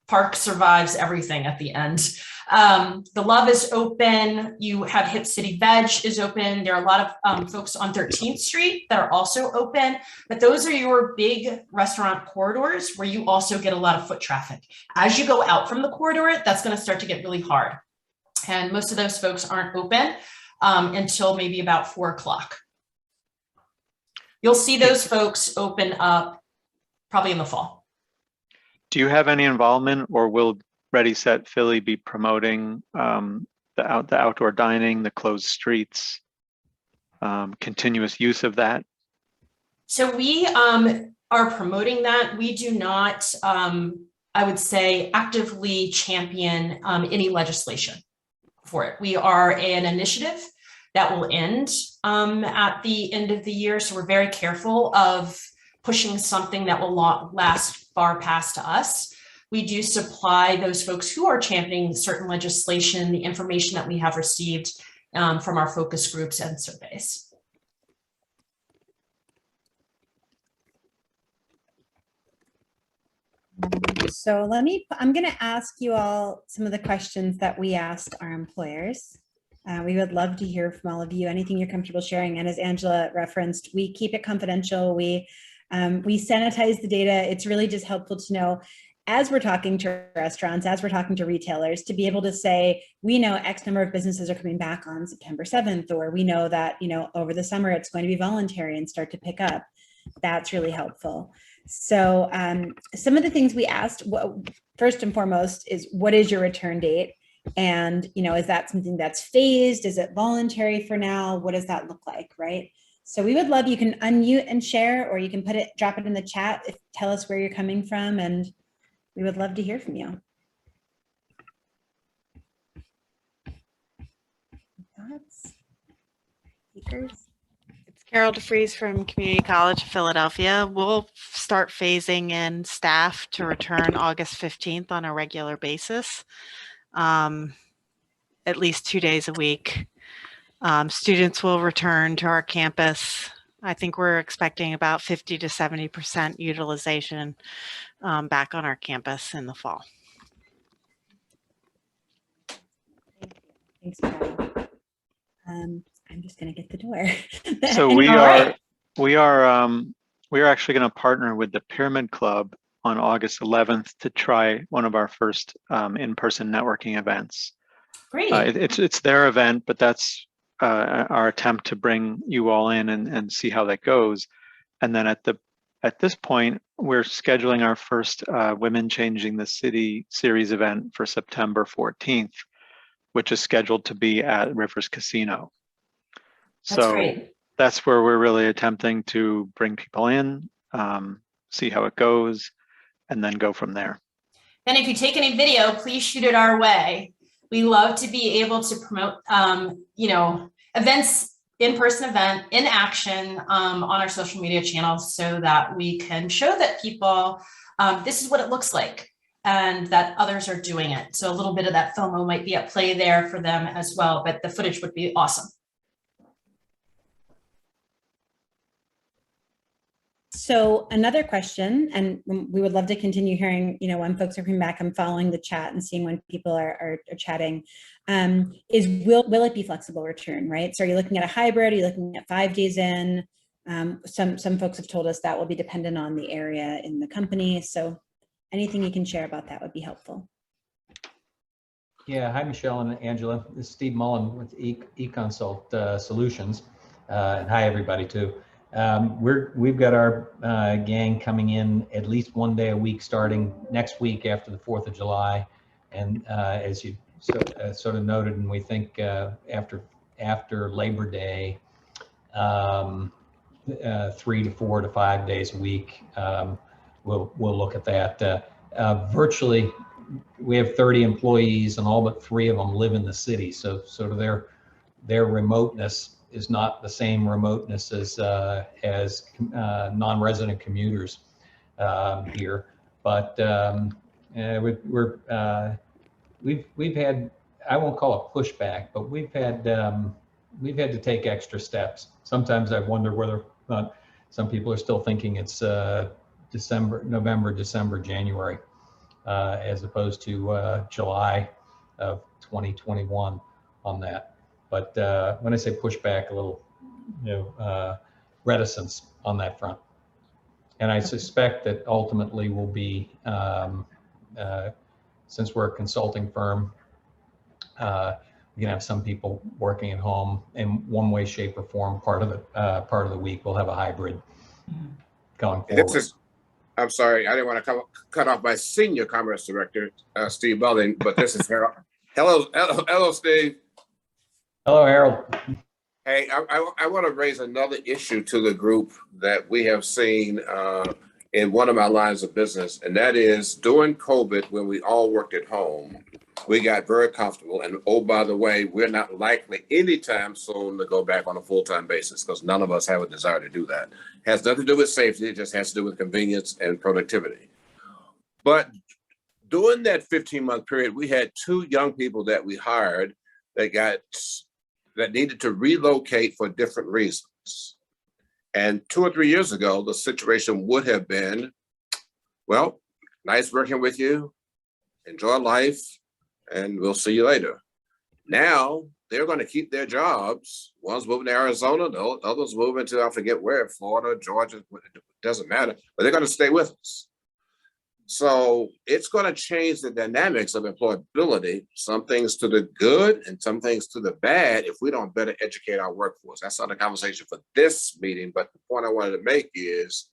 [SPEAKER 4] park survives everything at the end. The Love is open. You have Hip City Veg is open. There are a lot of folks on 13th Street that are also open, but those are your big restaurant corridors where you also get a lot of foot traffic. As you go out from the corridor, that's going to start to get really hard. And most of those folks aren't open until maybe about 4 o'clock. You'll see those folks open up probably in the fall.
[SPEAKER 8] Do you have any involvement, or will Ready Set Philly be promoting the outdoor dining, the closed streets, continuous use of that?
[SPEAKER 4] So we are promoting that. We do not, I would say, actively champion any legislation for it. We are an initiative that will end at the end of the year. So we're very careful of pushing something that will last far past us. We do supply those folks who are championing certain legislation, the information that we have received from our focus groups and surveys.
[SPEAKER 5] So I'm going to ask you all some of the questions that we asked our employers. We would love to hear from all of you, anything you're comfortable sharing. And as Angela referenced, we keep it confidential. We sanitize the data. It's really just helpful to know, as we're talking to restaurants, as we're talking to retailers, to be able to say, we know X number of businesses are coming back on September 7th, or we know that, over the summer, it's going to be voluntary and start to pick up. That's really helpful. So some of the things we asked, first and foremost, is what is your return date? And, is that something that's phased? Is it voluntary for now? What does that look like, right? So we would love, you can unmute and share, or you can drop it in the chat, tell us where you're coming from, and we would love to hear from you. Thoughts? Speakers?
[SPEAKER 10] It's Carol DeFries from Community College of Philadelphia. We'll start phasing in staff to return August 15th on a regular basis, at least 2 days a week. Students will return to our campus. I think we're expecting about 50 to 70% utilization back on our campus in the fall.
[SPEAKER 5] Thanks, Carol. I'm just going to get the door.
[SPEAKER 8] So we are actually going to partner with the Pyramid Club on August 11th to try one of our first in-person networking events.
[SPEAKER 4] Great.
[SPEAKER 8] It's their event, but that's our attempt to bring you all in and see how that goes. And then at this point, we're scheduling our first Women Changing the City series event for September 14th, which is scheduled to be at Rivers Casino.
[SPEAKER 4] That's great.
[SPEAKER 8] That's where we're really attempting to bring people in, see how it goes, and then go from there.
[SPEAKER 4] And if you take any video, please shoot it our way. We love to be able to promote, events, in-person event, in action on our social media channels, so that we can show that people, this is what it looks like, and that others are doing it. So a little bit of that FOMO might be at play there for them as well, but the footage would be awesome.
[SPEAKER 5] So another question, and we would love to continue hearing, when folks are coming back, I'm following the chat and seeing when people are chatting, is will it be flexible return, right? So are you looking at a hybrid? Are you looking at 5 days in? Some folks have told us that will be dependent on the area in the company. So anything you can share about that would be helpful.
[SPEAKER 11] Yeah, hi, Michelle and Angela. This is Steve Mullen with eConsult Solutions. And hi, everybody, too. We've got our gang coming in at least 1 day a week starting next week after the 4th of July. And as you sort of noted, and we think after Labor Day, 3 to 4 to 5 days a week, we'll look at that. Virtually, we have 30 employees, and all but 3 of them live in the city. So sort of their remoteness is not the same remoteness as non-resident commuters here, but We've had, I won't call it pushback, but we've had to take extra steps. Sometimes I wonder whether or not some people are still thinking it's November, December, January, as opposed to July of 2021 on that. But when I say pushback, a little, reticence on that front. And I suspect that ultimately will be, since we're a consulting firm, we can have some people working at home in one way, shape, or form. Part of the week we'll have a hybrid going forward.
[SPEAKER 12] I'm sorry, I didn't want to cut off my senior commerce director, Steve Belling, but this is Harold. Hello, Steve.
[SPEAKER 11] Hello, Harold.
[SPEAKER 12] Hey, I want to raise another issue to the group that we have seen in one of my lines of business, and that is during COVID, when we all worked at home, we got very comfortable. And oh, by the way, we're not likely anytime soon to go back on a full-time basis because none of us have a desire to do that. It has nothing to do with safety, it just has to do with convenience and productivity. But during that 15-month period, we had 2 young people that we hired that needed to relocate for different reasons. And 2 or 3 years ago, the situation would have been, well, nice working with you, enjoy life, and we'll see you later. Now, they're going to keep their jobs. One's moving to Arizona, the others moving to, I forget where, Florida, Georgia, it doesn't matter, but they're going to stay with us. So it's going to change the dynamics of employability, some things to the good and some things to the bad if we don't better educate our workforce. That's not a conversation for this meeting, but the point I wanted to make is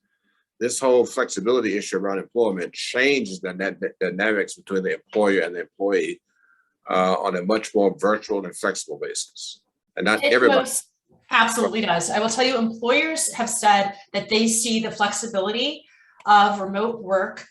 [SPEAKER 12] this whole flexibility issue around employment changes the dynamics between the employer and the employee on a much more virtual and flexible basis. And not everybody.
[SPEAKER 4] Absolutely does. I will tell you, employers have said that they see the flexibility of remote work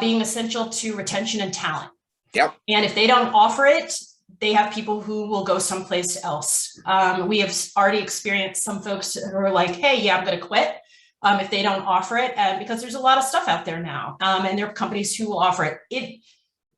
[SPEAKER 4] being essential to retention and talent.
[SPEAKER 12] Yep.
[SPEAKER 4] And if they don't offer it, they have people who will go someplace else. We have already experienced some folks who are like, hey, yeah, I'm going to quit if they don't offer it, because there's a lot of stuff out there now, and there are companies who will offer it.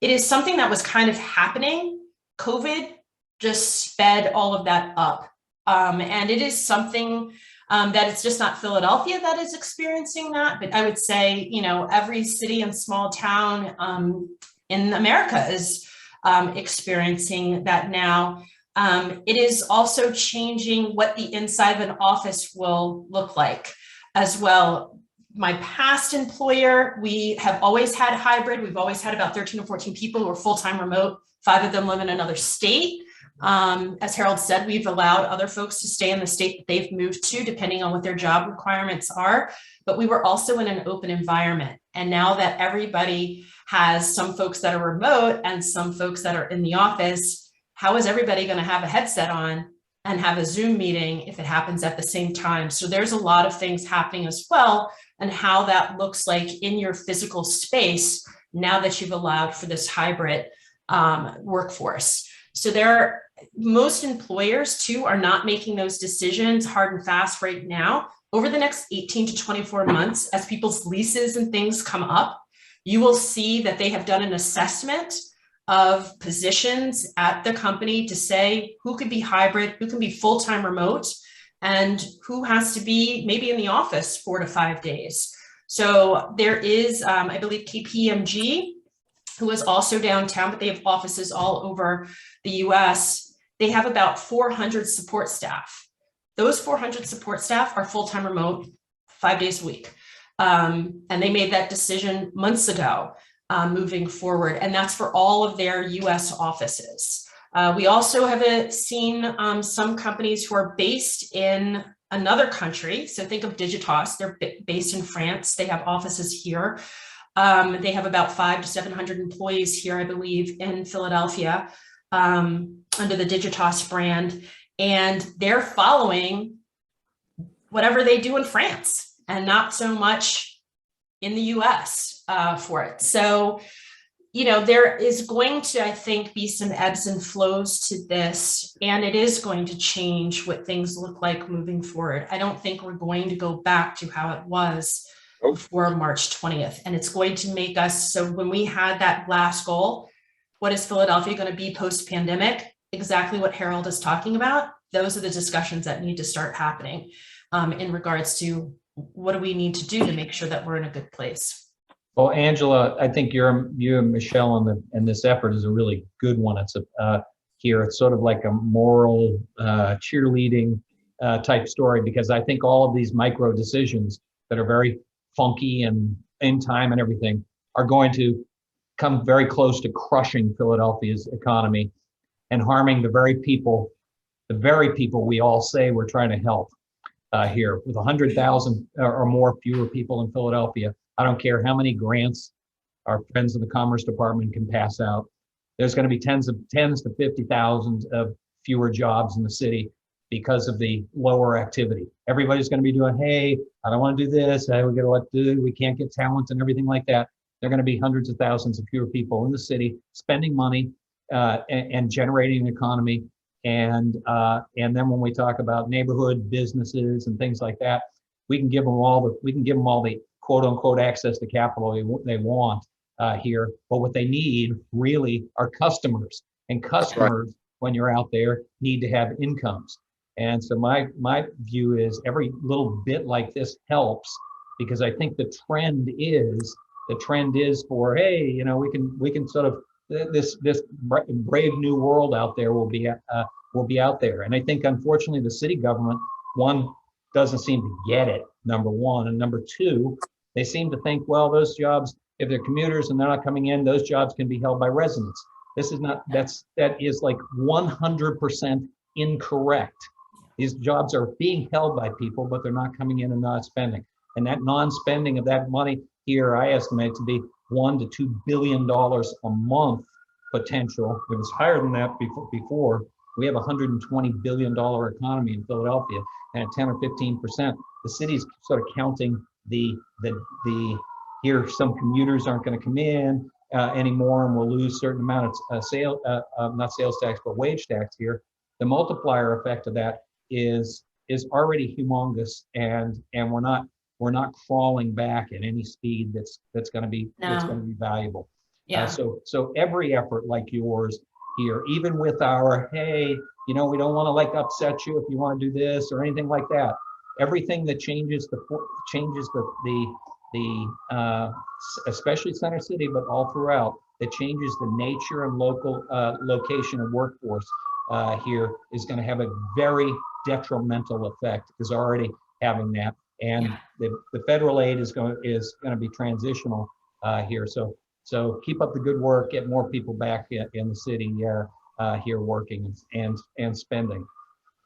[SPEAKER 4] It is something that was kind of happening. COVID just sped all of that up. And it is something that it's just not Philadelphia that is experiencing that, but I would say, every city and small town in America is experiencing that now. It is also changing what the inside of an office will look like as well. My past employer, we have always had hybrid. We've always had about 13 or 14 people who are full-time remote. 5 of them live in another state. As Harold said, we've allowed other folks to stay in the state that they've moved to, depending on what their job requirements are. But we were also in an open environment. And now that everybody has some folks that are remote and some folks that are in the office, how is everybody going to have a headset on and have a Zoom meeting if it happens at the same time? So there's a lot of things happening as well, and how that looks like in your physical space now that you've allowed for this hybrid workforce. So most employers too are not making those decisions hard and fast right now. Over the next 18 to 24 months, as people's leases and things come up, you will see that they have done an assessment of positions at the company to say who could be hybrid, who can be full-time remote, and who has to be maybe in the office 4 to 5 days. So there is, I believe, KPMG, who is also downtown, but they have offices all over the US. They have about 400 support staff. Those 400 support staff are full-time remote 5 days a week. And they made that decision months ago, moving forward. And that's for all of their US offices. We also have seen some companies who are based in another country. So think of Digitas, they're based in France. They have offices here. They have about 500 to 700 employees here, I believe, in Philadelphia, under the Digitas brand. And they're following whatever they do in France and not so much in the US for it. So, there is going to, I think, be some ebbs and flows to this, and it is going to change what things look like moving forward. I don't think we're going to go back to how it was before March 20th. And it's going to make us, so when we had that last goal, what is Philadelphia going to be post-pandemic? Exactly what Harold is talking about. Those are the discussions that need to start happening in regards to what do we need to do to make sure that we're in a good place.
[SPEAKER 11] Well, Angela, I think you and Michelle and this effort is a really good one. It's here. It's sort of like a moral cheerleading type story, because I think all of these micro decisions that are very funky and in time and everything are going to come very close to crushing Philadelphia's economy and harming the very people we all say we're trying to help here. With 100,000 or more fewer people in Philadelphia, I don't care how many grants our friends in the Commerce Department can pass out. There's going to be tens to 50,000 of fewer jobs in the city because of the lower activity. Everybody's going to be doing, hey, I don't want to do this. Hey, we got to do. We can't get talent and everything like that. There are going to be hundreds of thousands of fewer people in the city spending money and generating an economy. And then when we talk about neighborhood businesses and things like that, we can give them all the quote unquote access to capital they want here. But what they need really are customers, and customers, when you're out there, need to have incomes. And so my view is every little bit like this helps, because I think the trend is for, hey, you know, we can sort of, this brave new world out there will be out there. And I think unfortunately the city government, one, doesn't seem to get it, number one, and number two, they seem to think, well, those jobs, if they're commuters and they're not coming in, those jobs can be held by residents. This is not, that is like 100% incorrect. These jobs are being held by people, but they're not coming in and not spending. And that non-spending of that money here, I estimate to be $1 to $2 billion a month potential. It was higher than that before. We have a $120 billion economy in Philadelphia, and at 10 or 15%, the city's sort of counting the here some commuters aren't going to come in anymore, and we'll lose certain amount of not sales tax but wage tax here. The multiplier effect of that is already humongous, and we're not crawling back at any speed that's going to be valuable.
[SPEAKER 4] Yeah.
[SPEAKER 11] So every effort like yours here, even with our, hey, you know, we don't want to like upset you if you want to do this or anything like that. Everything that changes the especially Center City, but all throughout, that changes the nature and local location of workforce here is going to have a very detrimental effect. Is already having that, and the federal aid is going to be transitional here. So keep up the good work, get more people back in the city here working and spending.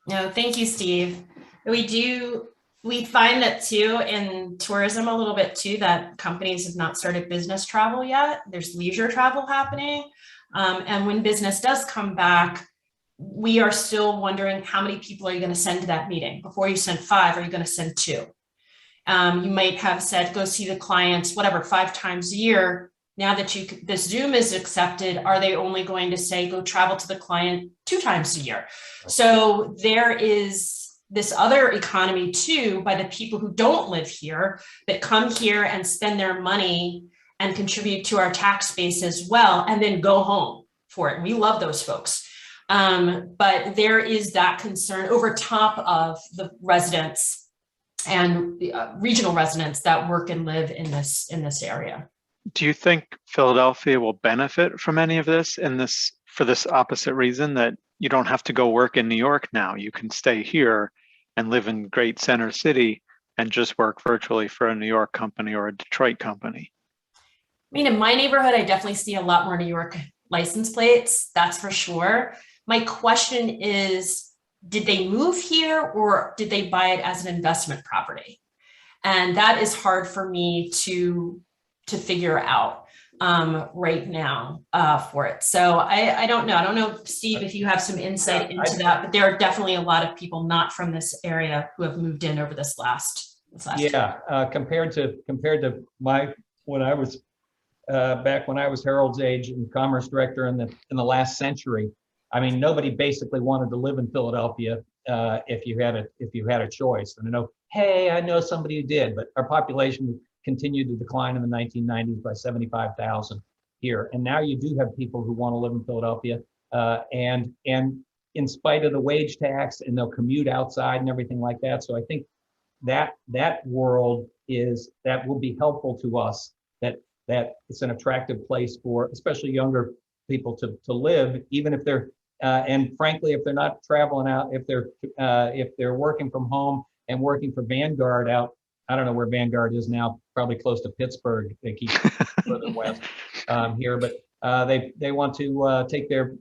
[SPEAKER 4] No, thank you, Steve. We find that too in tourism a little bit too, that companies have not started business travel yet. There's leisure travel happening. And when business does come back, we are still wondering how many people are you going to send to that meeting? Before you send 5, are you going to send 2? You might have said, go see the clients, whatever, 5 times a year. Now that this Zoom is accepted, are they only going to say, go travel to the client 2 times a year? So there is this other economy too, by the people who don't live here, that come here and spend their money and contribute to our tax base as well, and then go home for it. We love those folks. But there is that concern over top of the residents and the regional residents that work and live in this area.
[SPEAKER 8] Do you think Philadelphia will benefit from any of this for this opposite reason, that you don't have to go work in New York now? You can stay here and live in great Center City and just work virtually for a New York company or a Detroit company.
[SPEAKER 4] I mean, in my neighborhood, I definitely see a lot more New York license plates, that's for sure. My question is, did they move here or did they buy it as an investment property? And that is hard for me to figure out right now for it. So I don't know. I don't know, Steve, if you have some insight into that, but there are definitely a lot of people not from this area who have moved in over this last year.
[SPEAKER 11] Compared to when I was back when I was Harold's age and commerce director in the last century, I mean, nobody basically wanted to live in Philadelphia if you had a choice. And I know somebody who did, but our population continued to decline in the 1990s by 75,000 here. And now you do have people who want to live in Philadelphia, and in spite of the wage tax, and they'll commute outside and everything like that. So I think that world that will be helpful to us, that it's an attractive place for especially younger people to live, even if they're and frankly, if they're not traveling out, if they're working from home and working for Vanguard out, I don't know where Vanguard is now, probably close to Pittsburgh. They keep further west here, but they want to take their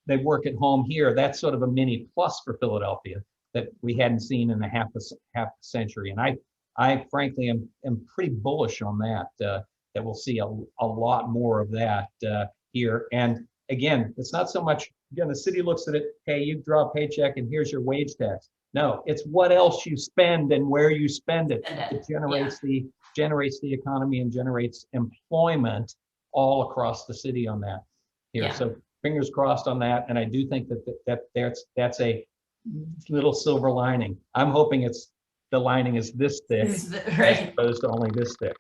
[SPEAKER 11] they work at home here. That's sort of a mini plus for Philadelphia that we hadn't seen in a half a century. And I frankly am pretty bullish on that, that we'll see a lot more of that here. And again, it's not so much, again, the city looks at it, hey, you draw a paycheck and here's your wage tax. No, it's what else you spend and where you spend it. It generates the economy and generates employment all across the city on that here.
[SPEAKER 4] Yeah.
[SPEAKER 11] So fingers crossed on that. And I do think that's a little silver lining. I'm hoping the lining is this thick,
[SPEAKER 4] right,
[SPEAKER 11] as opposed to only this thick.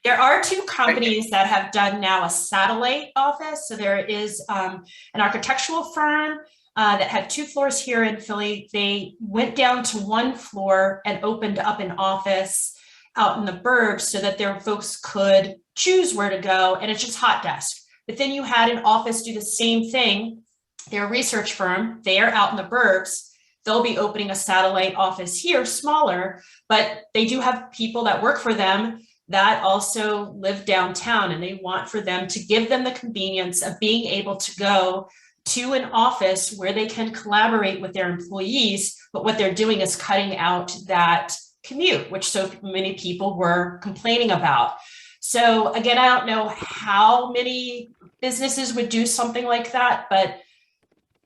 [SPEAKER 4] There are two companies that have done now a satellite office. So there is an architectural firm that had 2 floors here in Philly. They went down to 1 floor and opened up an office out in the burbs so that their folks could choose where to go, and it's just hot desk. But then you had an office do the same thing. They're a research firm. They are out in the burbs. They'll be opening a satellite office here, smaller, but they do have people that work for them that also live downtown, and they want for them to give them the convenience of being able to go to an office where they can collaborate with their employees. But what they're doing is cutting out that commute, which so many people were complaining about. So again, I don't know how many businesses would do something like that, but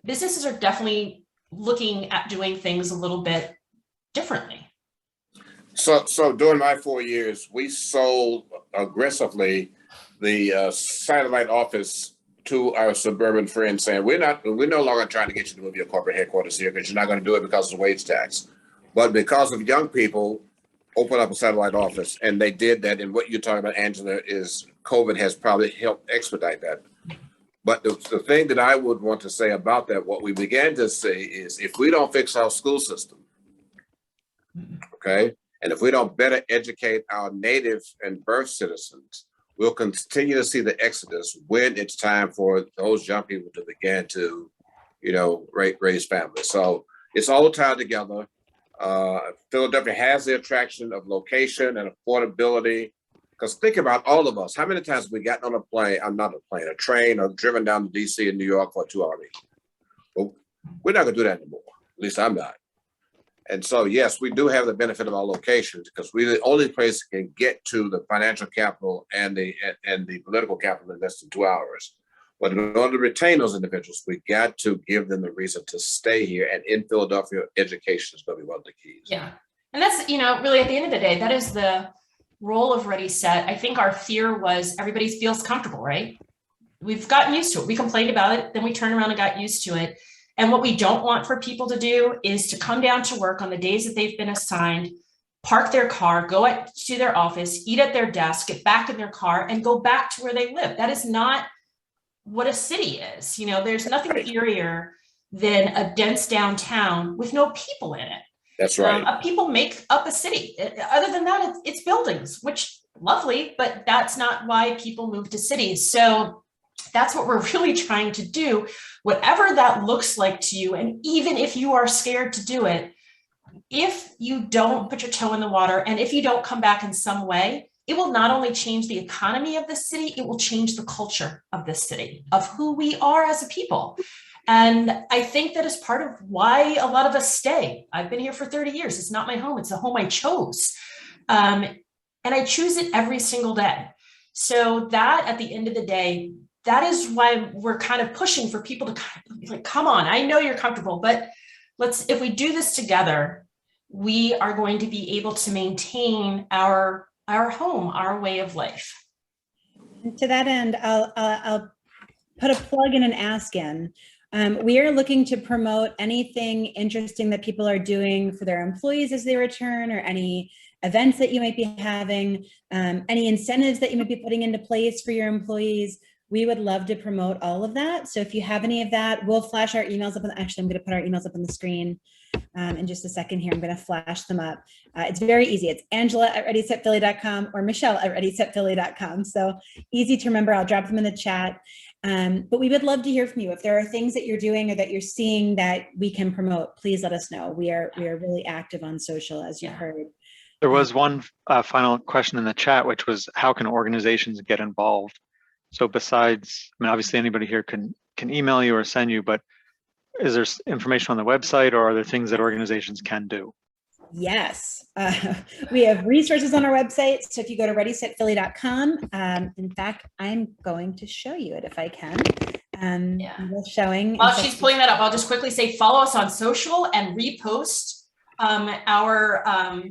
[SPEAKER 4] businesses are definitely looking at doing things a little bit differently.
[SPEAKER 12] So during my 4 years, we sold aggressively the satellite office to our suburban friends, saying we're no longer trying to get you to move your corporate headquarters here because you're not going to do it because of the wage tax, but because of young people, open up a satellite office. And they did that. And what you're talking about, Angela, is COVID has probably helped expedite that. But the thing that I would want to say about that, what we began to say is, if we don't fix our school system, okay, and if we don't better educate our native and birth citizens, we'll continue to see the exodus when it's time for those young people to begin to, raise families. So it's all tied together. Philadelphia has the attraction of location and affordability. Because think about all of us. How many times have we gotten on a plane, a train, or driven down to DC and New York for a 2-hour meeting? Well, we're not going to do that anymore. At least I'm not. And so, yes, we do have the benefit of our locations because we're the only place that can get to the financial capital and the political capital in less than 2 hours. But in order to retain those individuals, we got to give them the reason to stay here. And in Philadelphia, education is going to be one of the keys.
[SPEAKER 4] Yeah. And that's, really at the end of the day, that is the role of Ready Set. I think our fear was everybody feels comfortable, right? We've gotten used to it. We complained about it, then we turned around and got used to it. And what we don't want for people to do is to come down to work on the days that they've been assigned, park their car, go to their office, eat at their desk, get back in their car, and go back to where they live. That is not what a city is. There's nothing eerier than a dense downtown with no people in it.
[SPEAKER 12] That's right.
[SPEAKER 4] People make up a city. Other than that, it's buildings, which lovely, but that's not why people move to cities. So that's what we're really trying to do, whatever that looks like to you. And even if you are scared to do it, if you don't put your toe in the water and if you don't come back in some way, it will not only change the economy of the city, it will change the culture of the city, of who we are as a people. And I think that is part of why a lot of us stay. I've been here for 30 years. It's not my home. It's a home I chose. And I choose it every single day. So that at the end of the day, that is why we're kind of pushing for people to kind of be like, come on, I know you're comfortable, but if we do this together, we are going to be able to maintain our home, our way of life.
[SPEAKER 5] And to that end, I'll put a plug in and ask in. We are looking to promote anything interesting that people are doing for their employees as they return, or any events that you might be having, any incentives that you might be putting into place for your employees. We would love to promote all of that. So if you have any of that, we'll flash our emails up. Actually, I'm going to put our emails up on the screen in just a second here. I'm going to flash them up. It's very easy. It's Angela@ReadySetPhilly.com or Michelle@ReadySetPhilly.com. So easy to remember. I'll drop them in the chat. But we would love to hear from you. If there are things that you're doing or that you're seeing that we can promote, please let us know. We are really active on social, as you've heard.
[SPEAKER 8] There was one final question in the chat, which was how can organizations get involved? So besides, I mean, obviously anybody here can email you or send you, but is there information on the website or are there things that organizations can do?
[SPEAKER 5] Yes, we have resources on our website. So if you go to ReadySetPhilly.com, in fact, I'm going to show you it if I can. Showing.
[SPEAKER 4] While she's pulling that up, I'll just quickly say, follow us on social and repost our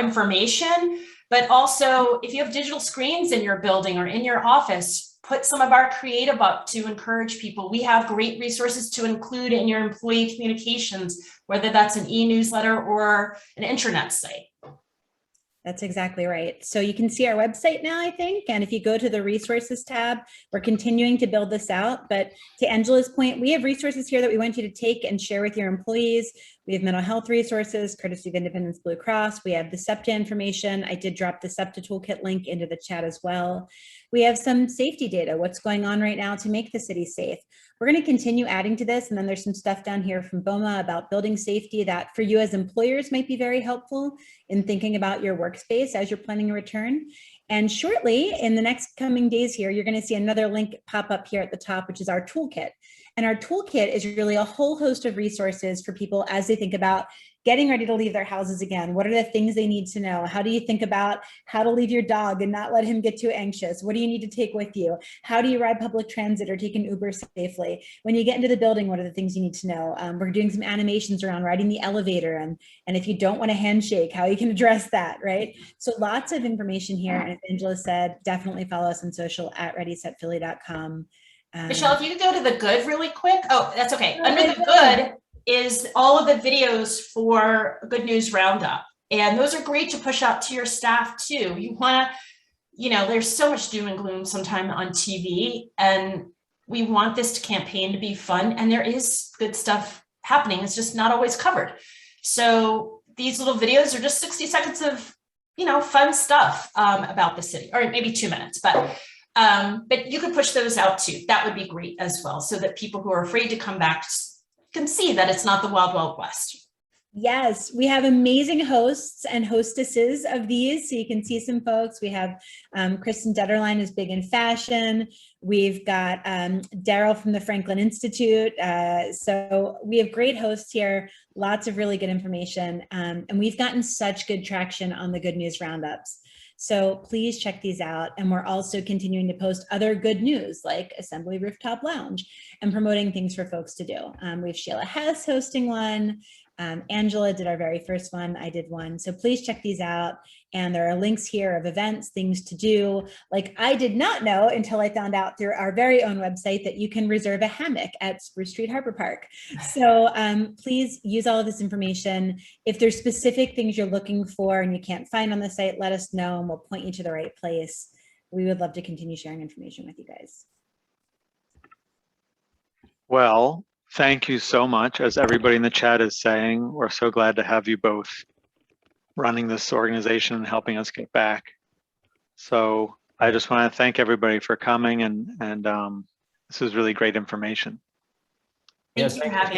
[SPEAKER 4] information. But also, if you have digital screens in your building or in your office, put some of our creative up to encourage people. We have great resources to include in your employee communications, whether that's an e-newsletter or an intranet site.
[SPEAKER 5] That's exactly right. So you can see our website now, I think. And if you go to the resources tab, we're continuing to build this out. But to Angela's point, we have resources here that we want you to take and share with your employees. We have mental health resources, courtesy of Independence Blue Cross. We have the SEPTA information. I did drop the SEPTA toolkit link into the chat as well. We have some safety data, what's going on right now to make the city safe. We're going to continue adding to this. And then there's some stuff down here from BOMA about building safety that for you as employers might be very helpful in thinking about your workspace as you're planning a return. And shortly, in the next coming days here, you're going to see another link pop up here at the top, which is our toolkit. And our toolkit is really a whole host of resources for people as they think about getting ready to leave their houses again. What are the things they need to know? How do you think about how to leave your dog and not let him get too anxious? What do you need to take with you? How do you ride public transit or take an Uber safely? When you get into the building, what are the things you need to know? We're doing some animations around riding the elevator and if you don't want a handshake, how you can address that, right? So lots of information here. And as Angela said, definitely follow us on social at ReadySetPhilly.com.
[SPEAKER 4] Michelle, if you could go to the good really quick. Oh, that's okay. Under the good is all of the videos for Good News Roundup. And those are great to push out to your staff too. You want to, there's so much doom and gloom sometimes on TV, and we want this campaign to be fun, and there is good stuff happening. It's just not always covered. So these little videos are just 60 seconds of, fun stuff about the city, or maybe 2 minutes, but you could push those out too. That would be great as well, so that people who are afraid to come back can see that it's not the Wild Wild West.
[SPEAKER 5] Yes, we have amazing hosts and hostesses of these. So you can see some folks. We have Kristen Detterline is big in fashion. We've got Daryl from the Franklin Institute. So we have great hosts here, lots of really good information. And we've gotten such good traction on the Good News Roundups. So please check these out. And we're also continuing to post other good news like Assembly Rooftop Lounge and promoting things for folks to do. We have Sheila Hess hosting one. Angela did our very first one. I did one. So please check these out. And there are links here of events, things to do. Like I did not know until I found out through our very own website that you can reserve a hammock at Spruce Street Harbor Park. So please use all of this information. If there's specific things you're looking for and you can't find on the site, let us know and we'll point you to the right place. We would love to continue sharing information with you guys.
[SPEAKER 8] Well, thank you so much. As everybody in the chat is saying, we're so glad to have you both running this organization and helping us get back. So I just want to thank everybody for coming and this is really great information.
[SPEAKER 4] Thank you for having us.